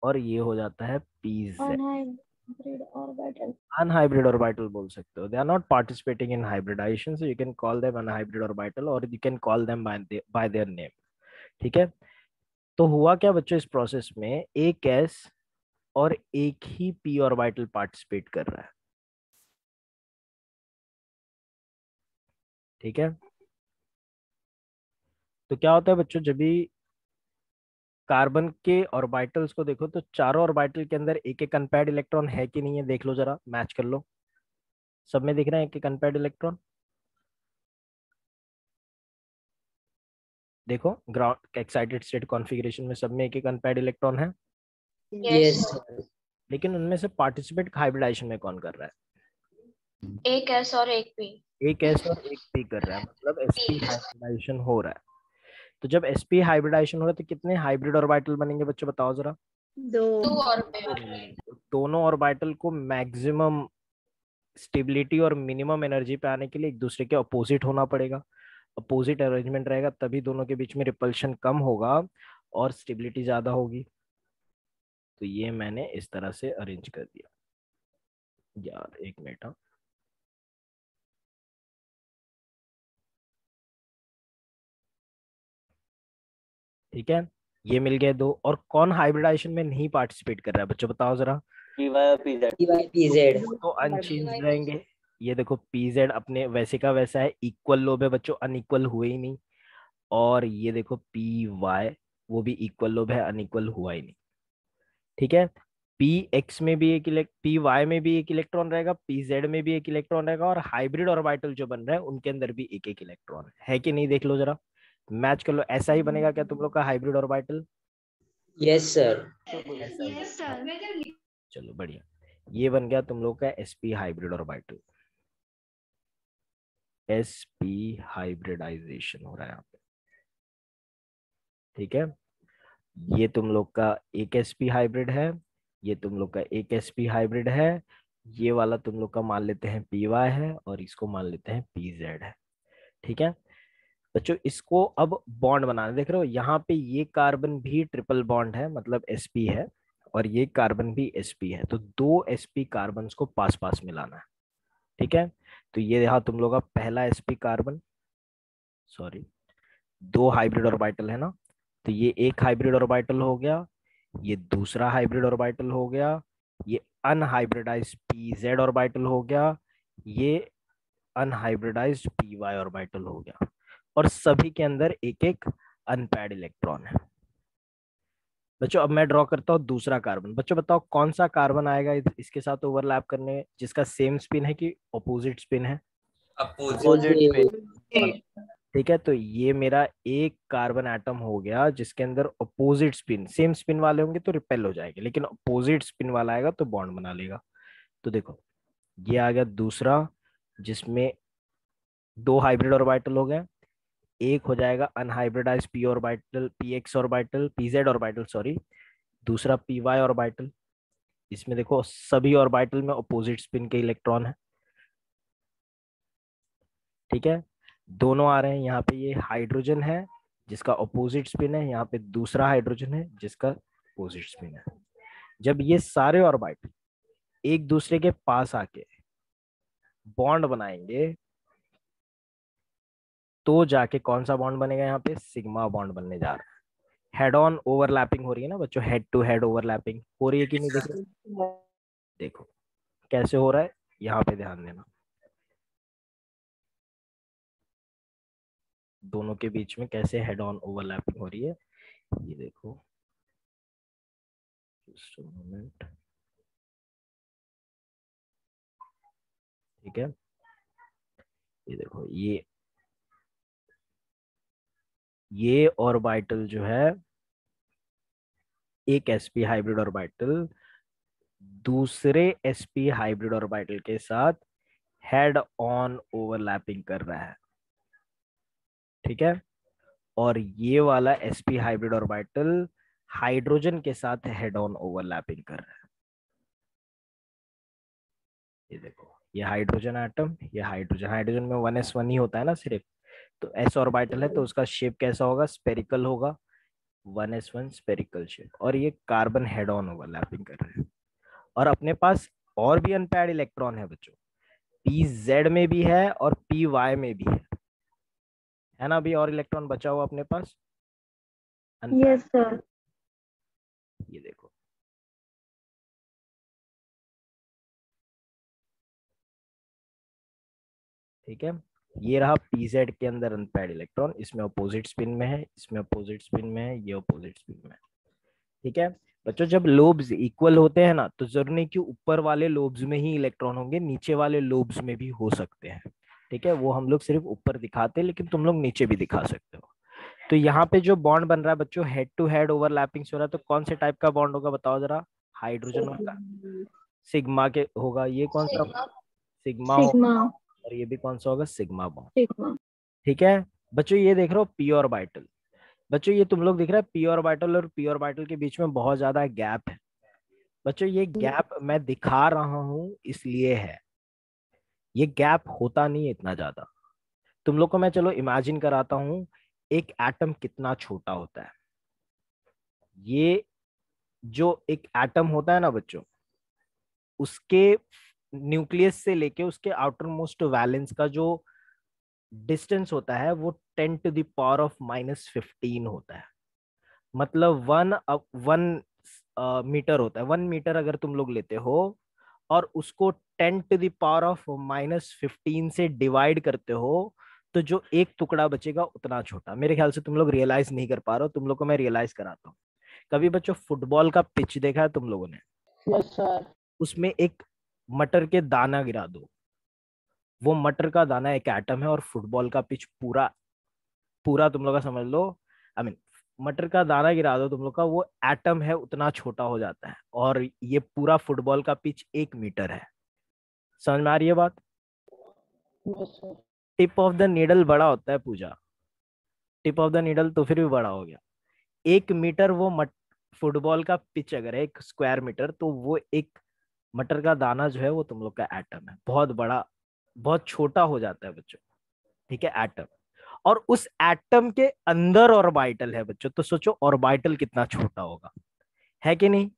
और ये हो जाता है pz। Unhybrid orbital. Unhybrid orbital बोल सकते हो, they are not participating in hybridisation, so you can call them unhybrid orbital और you can call them by their name. ठीक है, तो हुआ क्या बच्चों इस प्रोसेस में, एक S और एक ही p ऑर्बिटल पार्टिसिपेट कर रहा है। ठीक है, तो क्या होता है बच्चों, जब भी कार्बन के ऑर्बिटल्स को देखो तो चारों ऑर्बिटल के अंदर एक एक अनपेयर्ड इलेक्ट्रॉन है कि नहीं है, देख लो जरा, मैच कर लो। सब में दिख रहे हैं एक एक अनपेयर्ड इलेक्ट्रॉन? देखो ग्राउंड एक्साइटेड स्टेट कॉन्फ़िगरेशन में सब में एक एक अनपेयर्ड इलेक्ट्रॉन है, यस लेकिन उनमें से पार्टिसिपेट हाइब्रिडाइजेशन में कौन कर रहा है? एक एस और एक पी। एक एस और एक पी कर रहा है, मतलब sp हाइब्रिडाइजेशन हो रहा है। तो जब sp हाइब्रिडाइजेशन हो रहा है तो कितने हाइब्रिड ऑर्बिटल बनेंगे बच्चों, बताओ जरा? 2। टू और दो बनेंगे। तो दोनों ऑर्बिटल को मैक्सिमम स्टेबिलिटी और मिनिमम एनर्जी पे आने के लिए एक दूसरे के अपोजिट होना पड़ेगा। अपोजिट अरेंजमेंट रहेगा तभी दोनों के बीच में रिपल्शन कम होगा और स्टेबिलिटी ज्यादा होगी। तो ये मैंने इस तरह से अरेंज कर दिया। यार एक मिनट, हाँ। ठीक है, ये मिल गए दो। और कौन हाइब्रिडाइजेशन में नहीं पार्टिसिपेट कर रहा है बच्चों, बताओ जरा? पी वाई और पी जेड। वो तो अनचेंज रहेंगे। ये देखो पीजेड अपने वैसे का वैसा है, इक्वल लोब है बच्चों, अनइक्वल हुए ही नहीं। और ये देखो पी वाई, वो भी इक्वल लोब है, अनइक्वल हुआ ही नहीं। ठीक है, पी एक्स में भी एक पी वाई में भी एक इलेक्ट्रॉन रहेगा, पी जेड में भी एक इलेक्ट्रॉन रहेगा, और हाइब्रिड ऑर्बिटल जो बन रहे हैं उनके अंदर भी एक एक इलेक्ट्रॉन है कि नहीं, देख लो जरा, मैच कर लो। ऐसा ही बनेगा क्या तुम लोग का हाइब्रिड ऑर्बिटल? Yes sir. ऐसा ही बनेगा। चलो बढ़िया, ये बन गया तुम लोग का sp hybrid orbital. sp hybridisation हो रहा है यहाँ पे। ठीक है, ये तुम लोग का एक sp हाइब्रिड है, ये तुम लोग का एक sp हाइब्रिड है, ये वाला तुम लोग का मान लेते हैं py है, और इसको मान लेते हैं pz है। ठीक है बच्चों, इसको अब बॉन्ड बनाना, देख रहे हो यहाँ पे ये कार्बन भी ट्रिपल बॉन्ड है, मतलब sp है, और ये कार्बन भी sp है, तो दो sp कार्बन को पास पास मिलाना है। ठीक है, तो ये यहाँ तुम लोग का पहला sp कार्बन, सॉरी, दो हाइब्रिड ऑर्बिटल है ना, तो ये एक हाइब्रिड ऑर्बिटल हो गया, ये दूसरा हाइब्रिड ऑर्बिटल हो गया, ये अनहाइब्रिडाइज्ड pz ऑर्बिटल हो गया, ये अनहाइब्रिडाइज्ड py ऑर्बिटल हो गया, और सभी के अंदर एक एक अनपेयर्ड इलेक्ट्रॉन है। बच्चों अब मैं ड्रॉ करता हूँ दूसरा कार्बन। बच्चों बताओ कौन सा कार्बन आएगा इसके साथ ओवरलैप करने, जिसका सेम स्पिन है कि ऑपोजिट स्पिन है? अपोजिट पे। ठीक है, तो ये मेरा एक कार्बन एटम हो गया जिसके अंदर अपोजिट स्पिन, सेम स्पिन वाले होंगे तो रिपेल हो जाएंगे, लेकिन अपोजिट स्पिन वाला आएगा तो बॉन्ड बना लेगा। तो देखो ये आ गया दूसरा, जिसमें दो हाइब्रिड ऑर्बिटल हो गए, एक हो जाएगा unhybridised P orbital, P x orbital, P Z orbital sorry, दूसरा पी वाई ऑर्बिटल। इसमें देखो सभी ऑर्बिटल में अपोजिट स्पिन के इलेक्ट्रॉन है। ठीक है, दोनों आ रहे हैं यहाँ पे, ये हाइड्रोजन है जिसका अपोजिट स्पिन है, यहाँ पे दूसरा हाइड्रोजन है जिसका अपोजिट स्पिन है। जब ये सारे ऑर्बिटल एक दूसरे के पास आके बॉन्ड बनाएंगे तो जाके कौन सा बॉन्ड बनेगा, यहाँ पे सिग्मा बॉन्ड बनने जा रहा है। हेड ऑन ओवरलैपिंग हो रही है ना बच्चों, हेड टू हेड ओवरलैपिंग हो रही है कि नहीं, देख रहे हो? देखो कैसे हो रहा है, यहाँ पे ध्यान देना, दोनों के बीच में कैसे हेड ऑन ओवरलैपिंग हो रही है, ये देखो। Just moment. ठीक है, ये देखो ये ऑर्बिटल जो है, एक sp हाइब्रिड ऑर्बिटल दूसरे sp हाइब्रिड ऑर्बिटल के साथ हेड ऑन ओवरलैपिंग कर रहा है। ठीक है, और ये वाला sp हाइब्रिड ऑर्बिटल हाइड्रोजन के साथ हेड ऑन ओवरलैपिंग कर रहा है। ये देखो ये हाइड्रोजन एटम, ये हाइड्रोजन, हाइड्रोजन में 1s1 ही होता है ना सिर्फ, तो s ऑर्बिटल है तो उसका शेप कैसा होगा, स्पेरिकल होगा, 1s1 स्पेरिकल शेप, और ये कार्बन हेड ऑन ओवरलैपिंग कर रहे हैं। और अपने पास और भी अनपेयर्ड इलेक्ट्रॉन है बच्चों, pz में भी है और py में भी है ना, अभी और इलेक्ट्रॉन बचा हुआ अपने पास यस सर। ये देखो ठीक है, ये रहा पीजेड के अंदर अनपेयर्ड इलेक्ट्रॉन, इसमें अपोजिट स्पिन में है, इसमें अपोजिट स्पिन में है, ये अपोजिट स्पिन में है। ठीक है बच्चों, जब लोब्स इक्वल होते हैं ना तो जरूरी नहीं कि ऊपर वाले लोब्स में ही इलेक्ट्रॉन होंगे, नीचे वाले लोब्स में भी हो सकते हैं। ठीक है, वो हम लोग सिर्फ ऊपर दिखाते हैं, लेकिन तुम लोग नीचे भी दिखा सकते हो। तो यहाँ पे जो बॉन्ड बन रहा है बच्चों, हेड टू हेड ओवरलैपिंग हो रहा है, तो कौन से टाइप का बॉन्ड होगा बताओ जरा? हाइड्रोजन वाला सिग्मा के होगा, ये कौन सा? सिग्मा होगा। सिग्मा और ये भी कौन सा होगा? Sigma bond. सिग्मा। ठीक है बच्चों, ये देख रहे हो पी ऑर्बिटल। बच्चों ये तुम लोग दिख रहा है पी ऑर्बिटल और पी ऑर्बिटल के बीच में बहुत ज्यादा गैप है। बच्चों ये गैप मैं दिखा रहा हूं इसलिए है, ये गैप होता नहीं है इतना ज्यादा। तुम लोग को मैं चलो इमेजिन कराता हूं, एक एटम कितना छोटा होता है। ये जो एक एटम होता है ना बच्चों, उसके न्यूक्लियस से लेके उसके आउटर मोस्ट वैलेंस का जो डिस्टेंस होता है वो 10⁻⁻15 होता है। मतलब 1 मीटर होता है। 1 मीटर अगर तुम लोग लेते हो और उसको 10⁻⁻15 से डिवाइड करते हो, तो जो एक टुकड़ा बचेगा उतना छोटा। मेरे ख्याल से तुम लोग रियलाइज नहीं कर पा रहे हो, तुम लोग को मैं रियलाइज कराता हूँ। कभी बच्चों फुटबॉल का पिच देखा है तुम लोगों ने? Yes sir. उसमें एक मटर के दाना गिरा दो, वो मटर का दाना एक एटम है, और फुटबॉल का पिच पूरा पूरा तुम लोग का समझ लो, मटर का दाना गिरा दो तुम लोग का, वो एटम है उतना छोटा हो जाता है। और ये पूरा फुटबॉल का पिच 1 मीटर है। समझ में आ रही है बात? Yes sir. Tip of the needle बड़ा होता है पूजा, टिप ऑफ द नीडल तो फिर भी बड़ा हो गया। 1 मीटर वो फुटबॉल का पिच अगर है 1 स्क्वायर मीटर, तो वो एक मटर का दाना जो है वो तुम लोग का एटम है। बहुत बड़ा, बहुत छोटा हो जाता है बच्चों। ठीक है, एटम। और उस एटम के अंदर ऑर्बिटल है बच्चों, तो सोचो ऑर्बिटल कितना छोटा होगा, है कि नहीं?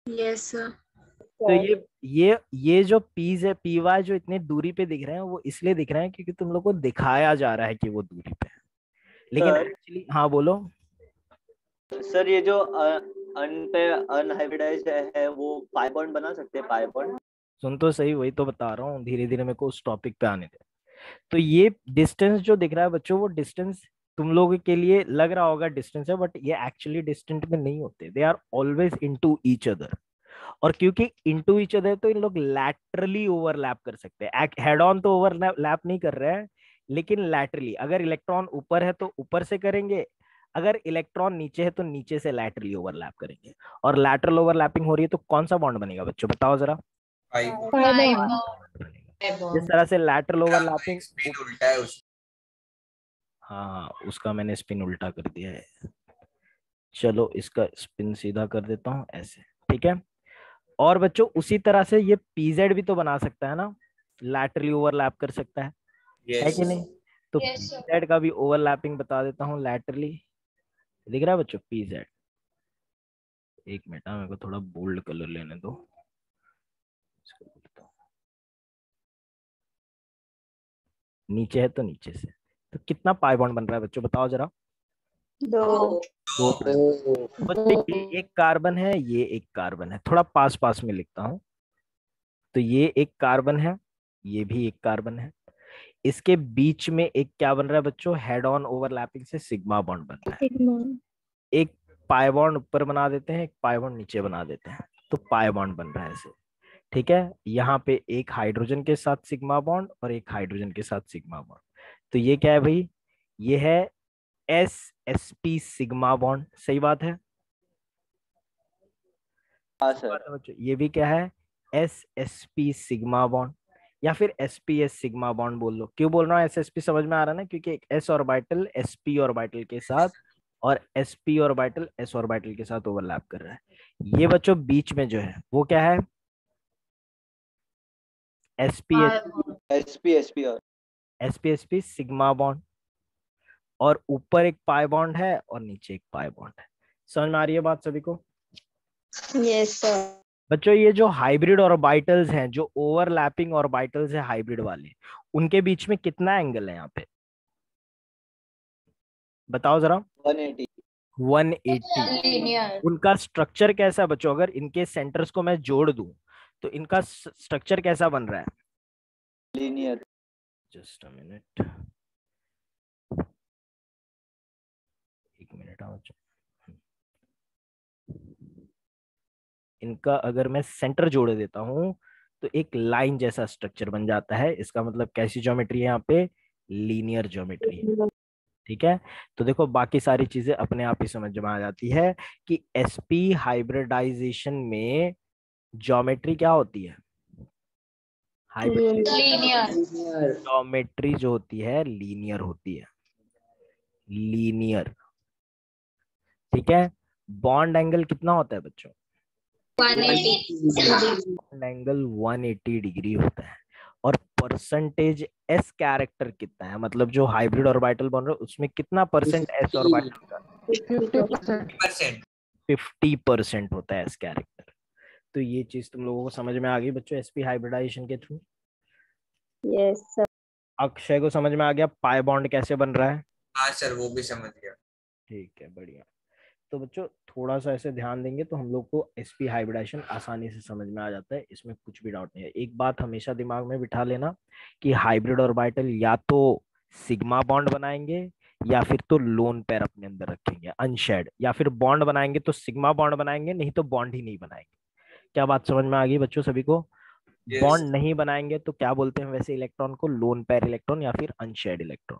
Yes sir. तो ये जो पीज है, पी वाई जो इतने दूरी पे दिख रहे हैं, वो इसलिए दिख रहे हैं क्योंकि तुम लोग को दिखाया जा रहा है कि वो दूरी पे है, लेकिन सर एक्चुअली हाँ बोलो। सर ये जो अनहाइब्रिडाइज्ड है वो पाई बॉन्ड बना सकते हैं? पाई बॉन्ड सुन तो सही, वही तो बता रहा हूँ, धीरे धीरे मेरे को उस टॉपिक पे आने दे। तो ये डिस्टेंस जो दिख रहा है बच्चों, वो डिस्टेंस तुम लोगों के लिए लग रहा होगा डिस्टेंस है, बट ये एक्चुअली डिस्टेंट में नहीं होते। They are always into each other. और क्योंकि इनटू ईच अदर, तो इन लोग लैटरली ओवरलैप कर सकते हैं। हेड ऑन तो ओवरलैप नहीं कर रहे हैं, लेकिन लैटरली। अगर इलेक्ट्रॉन ऊपर है तो ऊपर से करेंगे, अगर इलेक्ट्रॉन नीचे है तो नीचे से लैटरली ओवरलैप करेंगे। और लैटरल ओवरलैपिंग हो रही है तो कौन सा बॉन्ड बनेगा बच्चों, बताओ जरा? पाई जिस तरह से लैटरल ओवरलैपिंग, स्पिन उल्टा है उसका। हाँ उसका मैंने स्पिन उल्टा कर दिया है। चलो इसका स्पिन सीधा कर देता हूँ ऐसे, ठीक है। और बच्चों उसी तरह से ये पीजेड भी तो बना सकता है ना, लैटरली ओवरलैप कर सकता है कि नहीं? तो Yes, sir. पीजेड का भी ओवरलैपिंग बता देता हूँ लैटरली। दिख रहा है बच्चों पीजेड? एक मिनट, मेरे को थोड़ा बोल्ड कलर लेने दो। इसको बोलता हूँ, नीचे है तो नीचे से। तो कितना पाई बॉन्ड बन रहा है बच्चों, बताओ जरा? 2 बच्चे ये एक कार्बन है, ये एक कार्बन है, थोड़ा पास पास में लिखता हूँ। तो ये एक कार्बन है, ये भी एक कार्बन है। इसके बीच में एक क्या बन रहा है बच्चों? हेड ऑन ओवरलैपिंग से सिग्मा बॉन्ड बन रहा है। सिग्मा। एक पाई बॉन्ड ऊपर बना देते हैं, एक पाई बॉन्ड नीचे बना देते हैं, तो पाई बॉन्ड बन रहा है ऐसे। ठीक है, यहाँ पे एक हाइड्रोजन के साथ सिग्मा बॉन्ड और एक हाइड्रोजन के साथ सिग्मा बॉन्ड। तो ये क्या है भाई? ये है एस सिग्मा बॉन्ड। सही बात है? हाँ सही बात सर। है बच्चों। ये भी क्या है? एस सिग्मा बॉन्ड, या फिर एस सिग्मा बॉन्ड बोल लो। क्यों बोल रहा हूँ एस समझ में आ रहा है ना? क्योंकि एक एस ऑर्बिटल sp ऑर्बिटल के साथ और sp ऑर्बिटल s ऑर्बिटल के साथ ओवरलैप कर रहा है। ये बच्चों बीच में जो है वो क्या है? sp एसपी और sp सिग्मा बॉन्ड, और ऊपर एक पाई बॉन्ड है और नीचे एक पाई बॉन्ड है। समझ में आ रही है बात सभी को? Yes sir. बच्चों ये जो हाइब्रिड ऑर्बिटल्स हैं, जो ओवरलैपिंग ऑर्बिटल्स है हाइब्रिड वाले, उनके बीच में कितना एंगल है यहाँ पे, बताओ जरा? 180। 180। लीनियर। उनका स्ट्रक्चर कैसा है बच्चों? अगर इनके सेंटर्स को मैं जोड़ दूं तो इनका स्ट्रक्चर कैसा बन रहा है? लीनियर। जस्ट अ मिनट, एक मिनट आओ। इनका अगर मैं सेंटर जोड़ देता हूं तो एक लाइन जैसा स्ट्रक्चर बन जाता है। इसका मतलब कैसी ज्योमेट्री है यहाँ पे? लीनियर ज्योमेट्री है। ठीक है, तो देखो बाकी सारी चीजें अपने आप ही समझ में आ जाती है कि एसपी हाइब्रिडाइजेशन में ज्योमेट्री क्या होती है? Hybrid linear. Linear. ज्योमेट्री जो होती है लीनियर होती है, लीनियर। ठीक है, बॉन्ड एंगल कितना होता है बच्चों? 180 बॉन्ड एंगल 180 डिग्री होता है। और परसेंटेज एस कैरेक्टर कितना है, मतलब जो हाइब्रिड ऑर्बिटल बन रहा है उसमें कितना परसेंट एस ऑर्बिटल का? 50%. 50%। 50% होता है एस कैरेक्टर। तो ये चीज तुम लोगों को समझ में आ गई बच्चों एसपी हाइब्रिडाइजेशन के थ्रू। Yes, sir. अक्षय को समझ में आ गया पाई बॉन्ड कैसे बन रहा है? हाँ सर, वो भी समझ गया। ठीक है, बढ़िया। तो बच्चों थोड़ा सा ऐसे ध्यान देंगे तो हम लोग को एसपी हाइब्रिडाइजेशन आसानी से समझ में आ जाता है, इसमें कुछ भी डाउट नहीं है। एक बात हमेशा दिमाग में बिठा लेना कि हाइब्रिड ऑर्बिटल या तो सिग्मा बॉन्ड बनाएंगे या फिर तो लोन पेयर अपने अंदर रखेंगे अनशेड, या फिर बॉन्ड बनाएंगे तो सिग्मा बॉन्ड बनाएंगे, नहीं तो बॉन्ड ही नहीं बनाएंगे। क्या बात समझ में आ गई बच्चों सभी को? Yes. बॉन्ड नहीं बनाएंगे तो क्या बोलते हैं वैसे इलेक्ट्रॉन को? लोन पेयर इलेक्ट्रॉन या फिर अनशेड इलेक्ट्रॉन।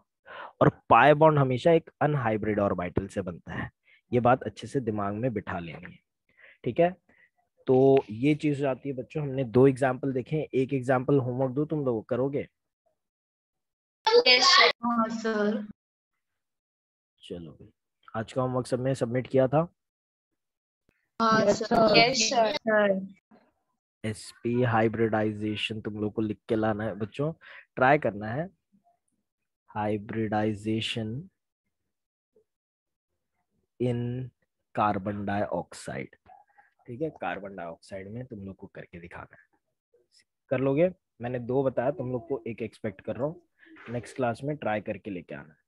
और पाई बॉन्ड हमेशा एक अनहाइब्रिड ऑर्बिटल से बनता है। ये बात अच्छे से दिमाग में बिठा लेनी है। ठीक है, तो ये चीज आती है बच्चों। हमने 2 एग्जाम्पल देखे हैं, एक एग्जाम्पल होमवर्क दो, तुम लोग करोगे? Yes sir. हाँ सर. चलो भाई, आज का होमवर्क सब में सबमिट किया था। हाँ Yes, sir. sir. Yes sir. Sir. Sp hybridisation तुम लोग को लिख के लाना है बच्चों, ट्राई करना है। हाइब्रिडाइजेशन इन कार्बन डाइऑक्साइड। ठीक है, कार्बन डाइऑक्साइड में तुम लोग को करके दिखाना है। कर लोगे? मैंने 2 बताया, तुम लोग को एक एक्सपेक्ट कर रहा हूँ। नेक्स्ट क्लास में ट्राई करके लेके आना है।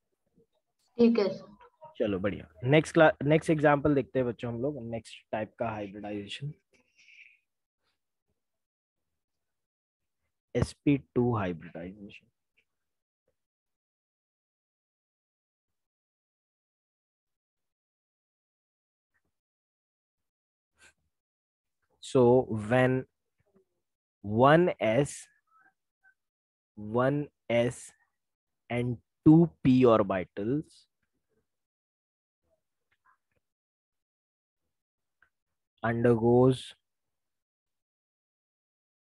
ठीक है सर. चलो बढ़िया, नेक्स्ट एग्जांपल देखते हैं बच्चों हम लोग, नेक्स्ट टाइप का hybridisation, sp2 hybridisation. So when 1s and 2p orbitals undergoes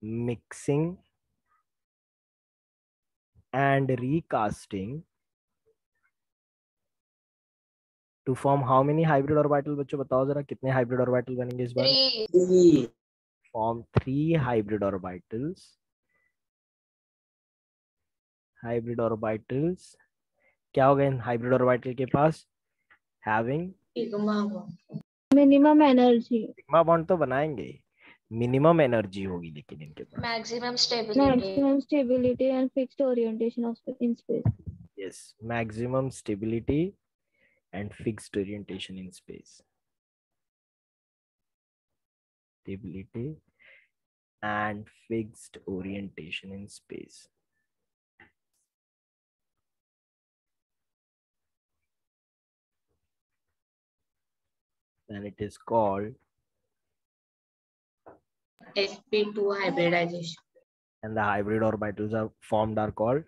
mixing and recasting to form how many hybrid orbital? बच्चों बताओ जरा कितने hybrid orbital बनेंगे इस बार? 3 3. Form 3 hybrid orbitals. Hybrid orbitals क्या होगा इन hybrid orbital के पास? Having minimum energy, sigma bond तो बनाएंगे, मिनिमम एनर्जी होगी लेकिन इनके पास। Maximum stability. Maximum stability and fixed orientation of in space. Yes, maximum stability and fixed orientation in space. Stability and fixed orientation in space. Then it is called, sp2 hybridization. and the hybrid orbitals are formed are called,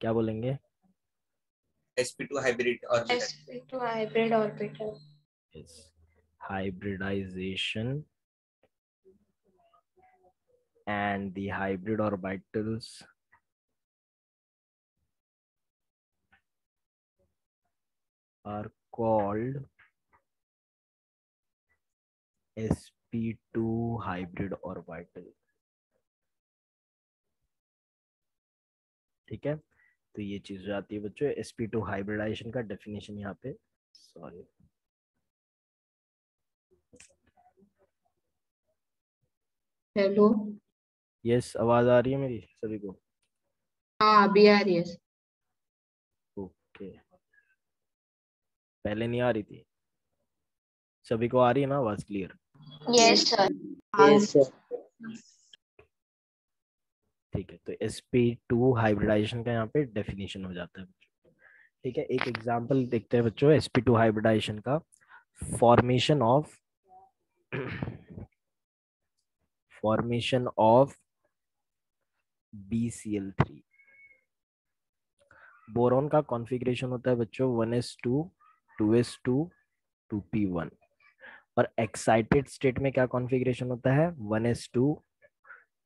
क्या बोलेंगे? sp2 hybrid orbital. sp2 hybrid orbital। Yes, hybridization and the hybrid orbitals are called sp2 hybrid orbital। ठीक है, तो ये चीज हो जाती है बच्चों sp2 हाइब्रिडाइजेशन का डेफिनेशन यहाँ पे। Sorry, hello. यस, आवाज आ रही है मेरी सभी को? हाँ अभी आ रही है. ओके, पहले नहीं आ रही थी? सभी को आ रही है ना आवाज clear? Yes sir. Yes, sir. ठीक है, तो sp2 हाइब्रिडाइजेशन का यहाँ पे डेफिनेशन हो जाता है बच्चों। ठीक है, एक एग्जांपल देखते हैं बच्चों sp2 हाइब्रिडाइजेशन का। Formation of BCl3। बोरॉन का कॉन्फ़िगरेशन होता है बच्चों 1s2 2s2 2p1। और एक्साइटेड स्टेट में क्या कॉन्फ़िगरेशन होता है 1s2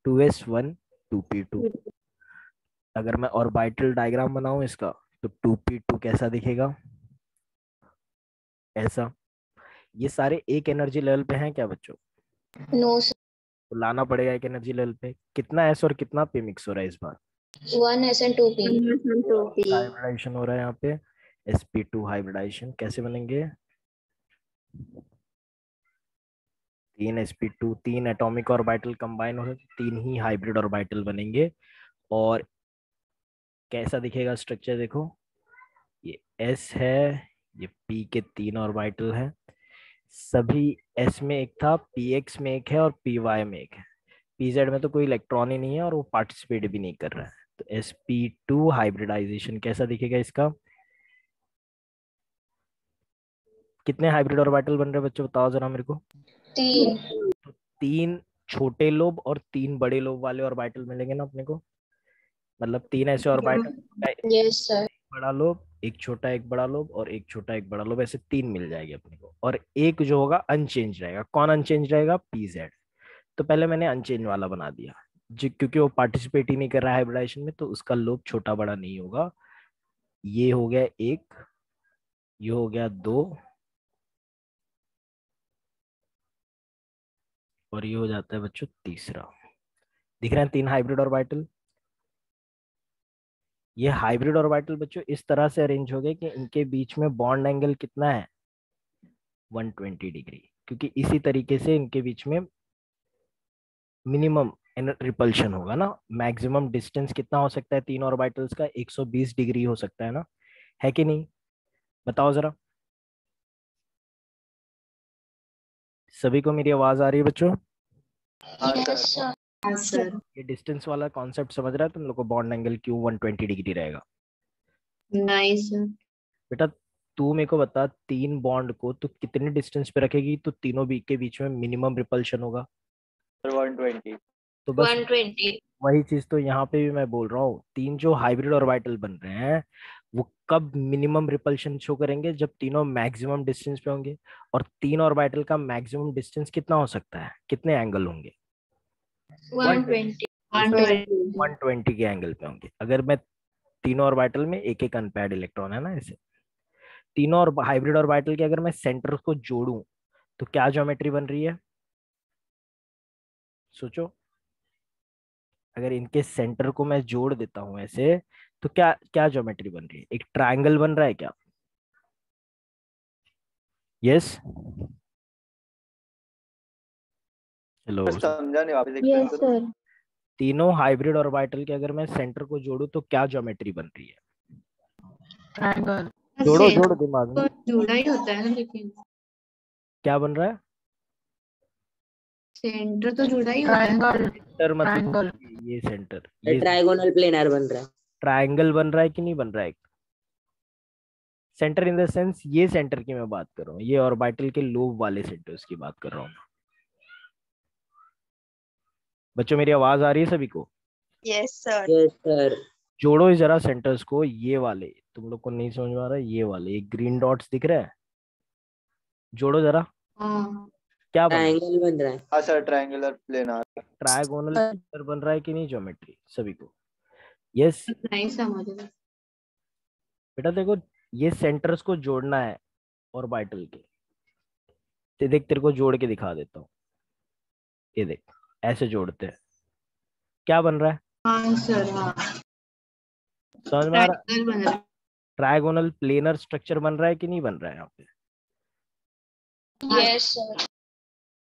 2s1 2p2। अगर मैं ऑर्बिटल डायग्राम बनाऊं इसका तो 2p2 कैसा दिखेगा, ऐसा। ये सारे एक एनर्जी लेवल पे हैं क्या बच्चों? नो सर, तो लाना पड़ेगा एक एनर्जी लेवल पे। कितना s और कितना p मिक्स हो रहा है इस बार? 1s and 2p। हाइब्रिडाइजेशन हो रहा है यहाँ पे। sp2 हाइब्रिडाइजेशन कैसे बनेंगे? 3 sp2, 3 एटॉमिक ऑर्बिटल कंबाइन हो, 3 ही हाइब्रिड ऑर्बिटल बनेंगे। और कैसा दिखेगा स्ट्रक्चर देखो, ये s है, ये p के 3 ऑर्बिटल है, सभी s में एक था, px में एक है और py में एक है। pz में तो कोई इलेक्ट्रॉन ही नहीं है और वो पार्टिसिपेट भी नहीं कर रहा है। तो sp2 हाइब्रिडाइजेशन कैसा दिखेगा इसका? कितने हाइब्रिड ऑर्बिटल बन रहे हैं बच्चों, बताओ जरा मेरे को। 3। तो 3 छोटे लोब और 3 बड़े लोब वाले ऑर्बिटल मिलेंगे ना अपने को, मतलब 3 ऐसे ऑर्बिटल, यस सर। बड़ा लोब, एक छोटा एक बड़ा लोब और एक छोटा एक बड़ा लोब, ऐसे 3 मिल जाएंगे अपने को। और एक जो होगा अनचेंज रहेगा। कौन अनचेंज रहेगा? pz। तो पहले मैंने अनचेंज वाला बना दिया जी, क्योंकि वो पार्टिसिपेट ही नहीं कर रहा है हाइब्रिडाइजेशन में, तो उसका लोब छोटा बड़ा नहीं होगा। ये हो गया एक, ये हो गया 2 और ये हो जाता है बच्चों तीसरा। दिख रहे हैं 3 हाइब्रिड ऑर्बिटल। ये हाइब्रिड ऑर्बिटल बच्चों इस तरह से अरेंज हो गए कि इनके बीच में बॉन्ड एंगल कितना है 120 डिग्री, क्योंकि इसी तरीके से इनके बीच में मिनिमम रिपल्शन होगा ना। मैक्सिमम डिस्टेंस कितना हो सकता है तीन ऑर्बिटल्स का? 120 डिग्री हो सकता है ना, है कि नहीं? बताओ जरा, सभी को मेरी आवाज आ रही है बच्चों? Yes sir. हाँ सर। ये डिस्टेंस वाला कॉन्सेप्ट समझ रहा है तुम लोग को? बॉन्ड एंगल क्यों 120 डिग्री रहेगा? नहीं सर। बेटा तू मेरे को बता, 3 बॉन्ड को तो कितने डिस्टेंस पे रखेगी तो तीनों के बीच में मिनिमम रिपल्शन होगा? 120। तो बस 120। वही चीज तो यहाँ पे भी मैं बोल रहा हूँ। 3 जो हाइब्रिड ऑर्बिटल बन रहे हैं वो कब मिनिमम रिपल्शन शो करेंगे? जब तीनों मैक्सिमम डिस्टेंस पे होंगे। और 3 ऑर्बिटल का मैक्सिमम डिस्टेंस कितना हो सकता है, कितने एंगल होंगे? 120। 120 के एंगल पे होंगे। अगर मैं तीनों ऑर्बिटल में एक एक अनपेयर्ड इलेक्ट्रॉन है ना, ऐसे तीनों और हाइब्रिड ऑर्बिटल के अगर मैं सेंटर को जोड़ूं तो क्या ज्योमेट्री बन रही है? सोचो, अगर इनके सेंटर को मैं जोड़ देता हूं ऐसे तो क्या क्या ज्योमेट्री बन रही है? एक ट्रायंगल बन रहा है क्या? Yes, hello. समझा नहीं, वापस यस एक्सप्लेन करो। सर। तीनों हाइब्रिड ऑर्बिटल के अगर मैं सेंटर को जोड़ूं तो क्या ज्योमेट्री बन रही है? ट्रायंगल। जोड़ो जोड़ो दिमाग में, तो जुड़ा ही होता है ना, लेकिन क्या बन रहा है? सेंटर तो जुड़ा ही होता है ना। सेंटर मतलब ये सेंटर, ये ट्राइगोनल प्लेनर बन रहा है। ट्रायंगल बन रहा है कि नहीं बन रहा है? सेंटर इन द सेंस ये सेंटर की मैं बात कर रहा हूँ, ये ऑर्बिटल के लोब वाले सेंटर्स की बात कर रहा हूँ। बच्चों मेरी आवाज आ रही है सभी को? Yes sir. Yes sir. जोड़ो इस जरा सेंटर्स को, ये वाले तुम लोग को नहीं समझ में आ रहा है, ये वाले, ये ग्रीन डॉट्स दिख रहे हैं, जोड़ो जरा। हाँ क्या बन रहा है? ट्राइंगल बन रहा है। हाँ sir, triangular planar. Trigonal picture बन रहा है कि नहीं ज्योमेट्री सभी को? यस नहीं समझ रहा। बेटा देखो, ये सेंटर्स को जोड़ना है ऑर्बिटल के। ते देख तेरे को जोड़ के दिखा देता हूँ, ये देख ऐसे जोड़ते हैं, क्या बन रहा है? हाँ सर। हाँ, समझ में आ रहा है? ट्रायंगल बन रहा है। ट्रायगोनल प्लेनर स्ट्रक्चर बन रहा है कि नहीं बन रहा है यहाँ पे? Yes sir.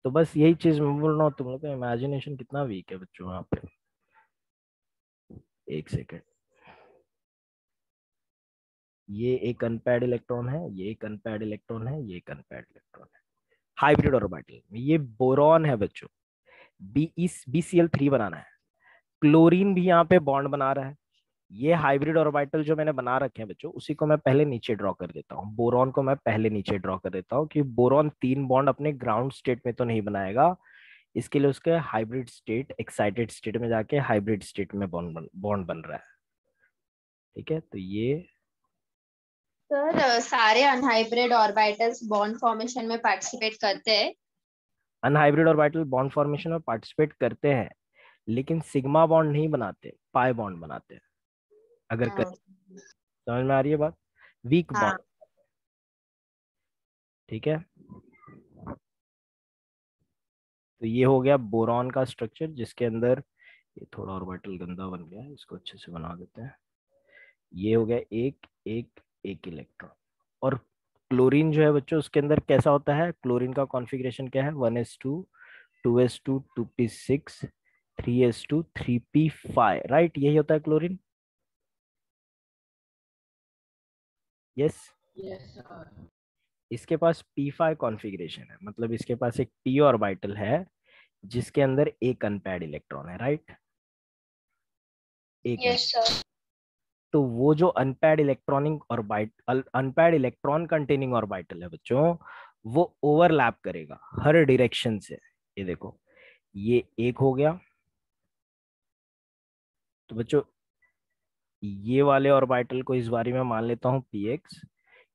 तो बस यही चीज मैं बोल रहा हूँ, तुम लोग का इमेजिनेशन कितना वीक है बच्चों यहाँ पे। एक सेकेंड, ये एक अनपेयर्ड इलेक्ट्रॉन है, ये एक अनपेयर्ड इलेक्ट्रॉन है, ये एक अनपेयर्ड इलेक्ट्रॉन है हाइब्रिड ऑर्बिटल में। ये बोरॉन है बच्चों, BeCl3 बनाना है क्लोरीन भी यहाँ पे बॉन्ड बना रहा है। ये हाइब्रिड ऑर्बिटल जो मैंने बना रखे हैं बच्चों, उसी को मैं पहले नीचे ड्रॉ कर देता हूँ। बोरॉन को मैं पहले नीचे ड्रॉ कर देता हूँ कि बोरॉन 3 बॉन्ड अपने ग्राउंड स्टेट में तो नहीं बनाएगा, इसके लिए उसके हाइब्रिड स्टेट, एक्साइटेड स्टेट में जाके हाइब्रिड स्टेट में बॉन्ड बन रहा है। ठीक है, तो ये सर सारे अनहाइब्रिड ऑर्बिटल्स बॉन्ड फॉर्मेशन में पार्टिसिपेट करते हैं। अनहाइब्रिड ऑर्बिटल बॉन्ड फॉर्मेशन में पार्टिसिपेट करते हैं, लेकिन सिग्मा बॉन्ड नहीं बनाते, पाई बॉन्ड बनाते हैं। अगर कर समझ में आ रही है बात? वीक हाँ। बॉन्ड। ठीक है, तो ये हो गया बोरॉन का स्ट्रक्चर, जिसके अंदर ये थोड़ा ऑर्बिटल गंदा बन गया है, इसको अच्छे से बना देते हैं। ये हो गया एक एक एक इलेक्ट्रॉन। और क्लोरीन जो है बच्चों, उसके अंदर कैसा होता है? क्लोरीन का कॉन्फ़िगरेशन क्या है? 1s2 2s2 2p6 3s2 3p5, right? यही होता है क्लोरीन। यस, इसके पास p5 कॉन्फ़िगरेशन है, मतलब इसके पास एक p ऑर्बिटल है जिसके अंदर एक अनपेयर्ड इलेक्ट्रॉन है, राइट? एक यस सर। तो वो जो unpaired electronic orbital, unpaired electron containing orbital है बच्चों, वो ओवरलैप करेगा हर डायरेक्शन से। ये देखो, ये एक हो गया, तो बच्चों ये वाले ऑर्बिटल को इस बारी में मान लेता हूँ px,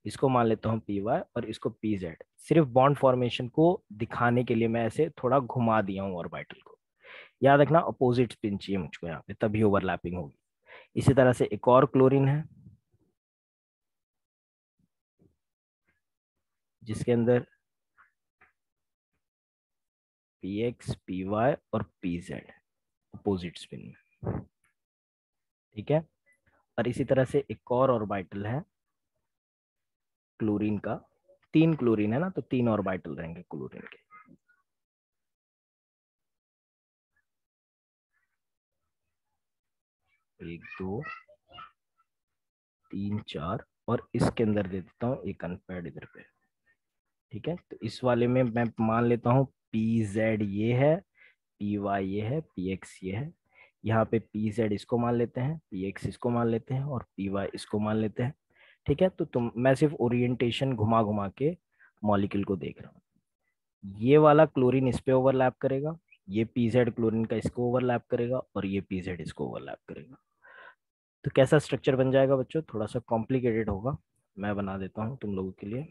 इसको मान लेता हूँ py और इसको pz। सिर्फ बॉन्ड फॉर्मेशन को दिखाने के लिए मैं ऐसे थोड़ा घुमा दिया हूँ ऑर्बिटल को। याद रखना अपोजिट स्पिन चाहिए मुझको यहाँ पे, तभी ओवरलैपिंग होगी। इसी तरह से एक और क्लोरीन है जिसके अंदर px py और pz अपोजिट स्पिन में। ठीक है, और इसी तरह से एक और ऑर्बिटल है क्लोरीन का। 3 क्लोरीन है ना, तो 3 ऑर्बिटल रहेंगे क्लोरीन के। एक दो तीन चार, और इसके अंदर दे देता हूँ एक अनपेयर्ड इधर पे। ठीक है, तो इस वाले में मैं मान लेता हूँ pz ये है, py ये है, px ये है। यहाँ पे pz इसको मान लेते हैं, px इसको मान लेते हैं और py इसको मान लेते हैं। ठीक है, तो मैं सिर्फ ओरिएंटेशन घुमा घुमा के मॉलिक्यूल को देख रहा हूँ। ये वाला क्लोरीन इस पे ओवरलैप करेगा, ये pz क्लोरीन का इसको ओवरलैप करेगा और ये pz इसको ओवरलैप करेगा। तो कैसा स्ट्रक्चर बन जाएगा बच्चों? थोड़ा सा कॉम्प्लिकेटेड होगा, मैं बना देता हूँ तुम लोगों के लिए।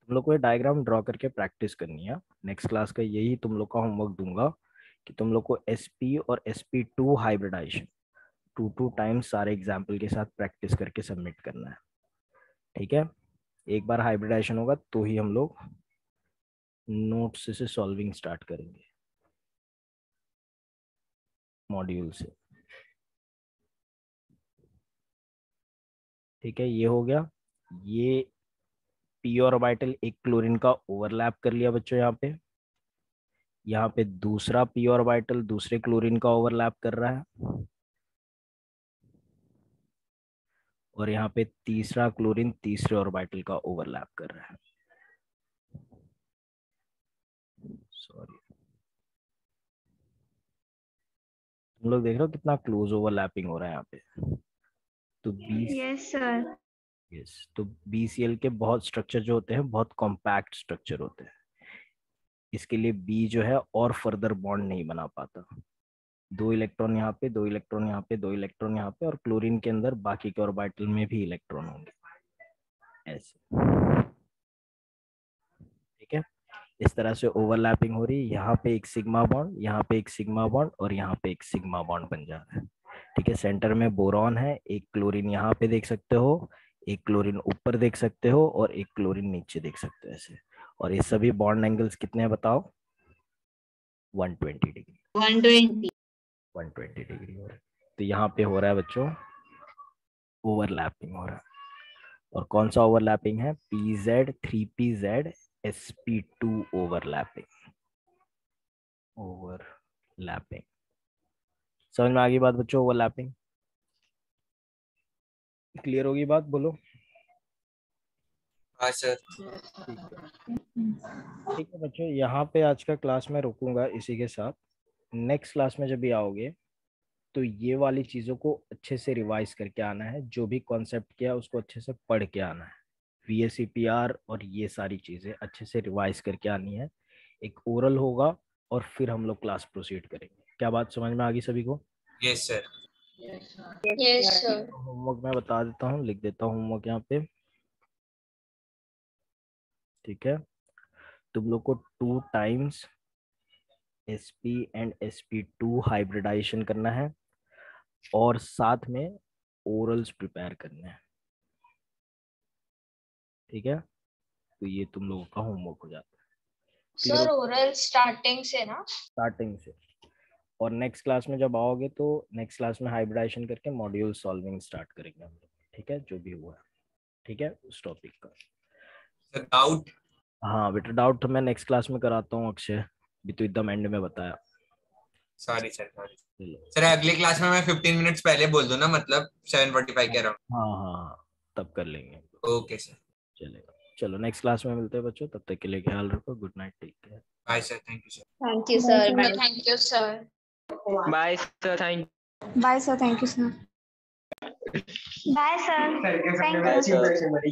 तुम लोग को ये डायग्राम ड्रॉ करके प्रैक्टिस करनी है। नेक्स्ट क्लास का यही तुम लोग का होमवर्क दूंगा कि तुम लोग को sp और sp2 हाइब्रिडाइजेशन 2 टाइम्स सारे एग्जाम्पल के साथ प्रैक्टिस करके सबमिट करना है। ठीक है, एक बार हाइब्रिडाइजेशन होगा तो ही हम लोग नोट्स से सॉल्विंग स्टार्ट करेंगे मॉड्यूल से। ठीक है, ये हो गया। ये p ऑर्बिटल एक क्लोरीन का ओवरलैप कर लिया बच्चों यहाँ पे दूसरा p ऑर्बिटल दूसरे क्लोरीन का ओवरलैप कर रहा है, और यहाँ पे तीसरा क्लोरीन तीसरे ऑर्बिटल का ओवरलैप कर रहा है। सॉरी, तुम लोग देख रहे हो कितना क्लोज ओवरलैपिंग हो रहा है यहाँ पे। तो यस सर। तो BCl के बहुत स्ट्रक्चर जो होते हैं बहुत कॉम्पैक्ट स्ट्रक्चर होते हैं, इसके लिए B जो है और फर्दर बॉन्ड नहीं बना पाता। 2 इलेक्ट्रॉन यहाँ पे, 2 इलेक्ट्रॉन यहाँ पे, 2 इलेक्ट्रॉन यहाँ पे, और क्लोरीन के अंदर बाकी के ऑर्बिटल में भी इलेक्ट्रॉन होंगे ऐसे। ठीक है, इस तरह से ओवरलैपिंग हो रही है। यहाँ पे एक सिग्मा बॉन्ड, यहाँ पे एक सिग्मा बॉन्ड और यहाँ पे एक सिग्मा बॉन्ड बन जा रहा है। ठीक है, सेंटर में बोरॉन है, एक क्लोरीन यहाँ पे देख सकते हो, एक क्लोरीन ऊपर देख सकते हो और एक क्लोरीन नीचे देख सकते हो ऐसे। और ये सभी बॉन्ड एंगल्स कितने हैं बताओ? 120 डिग्री। 120 डिग्री हो रहा है। तो यहाँ पे हो रहा है बच्चों ओवरलैपिंग हो रहा है। और कौन सा ओवरलैपिंग है? pz 3pz sp2 overlapping. Overlapping समझ में आ गई बात बच्चों? ओवरलैपिंग क्लियर होगी बात? बोलो। हाँ सर। ठीक है, ठीक है बच्चों, यहाँ पे आज का क्लास मैं रुकूंगा इसी के साथ। नेक्स्ट क्लास में जब भी आओगे तो ये वाली चीजों को अच्छे से रिवाइज करके आना है, जो भी कॉन्सेप्ट किया उसको अच्छे से पढ़ के आना है। VACPR और ये सारी चीजें अच्छे से रिवाइज करके आनी है। एक ओरल होगा और फिर हम लोग क्लास प्रोसीड करेंगे। क्या बात समझ में आ गई सभी को? Yes sir. Yes sir. Homework मैं बता देता हूँ, लिख देता हूँ होमवर्क यहाँ पे। ठीक है, तुम लोग को 2 times SP and SP2 hybridisation करना है और साथ में ओरल्स प्रिपेयर करने हैं। ठीक है, तो ये तुम लोगों का होमवर्क हो जाता है सर ओरल स्टार्टिंग से ना? स्टार्टिंग से। और नेक्स्ट क्लास में जब आओगे तो नेक्स्ट क्लास में हाइब्रिडाइजेशन करके मॉड्यूल सॉल्विंग स्टार्ट करेंगे हम लोग। ठीक है, जो भी हुआ है। ठीक है, उस टॉपिक का। Sir doubt? हाँ बेटा, डाउट तो मैं नेक्स्ट क्लास में कराता हूँ अक्षय, अभी तो एकदम एंड में बताया। Sorry sir, sorry sir. अगली क्लास में मैं 15 मिनट्स पहले बोल दूं ना, मतलब 7:45 के अराउंड? हाँ हाँ हाँ, तब कर लेंगे। ओके सर, चलेगा। चलो नेक्स्ट क्लास में मिलते हैं बच्चों, तब तक के लिए ख्याल रखो। Good night, take care. Bye sir, thank you sir. Thank you sir. Thank you sir. Bye sir, thank bye sir, thank you sir. Bye sir, thank bye you. Sir.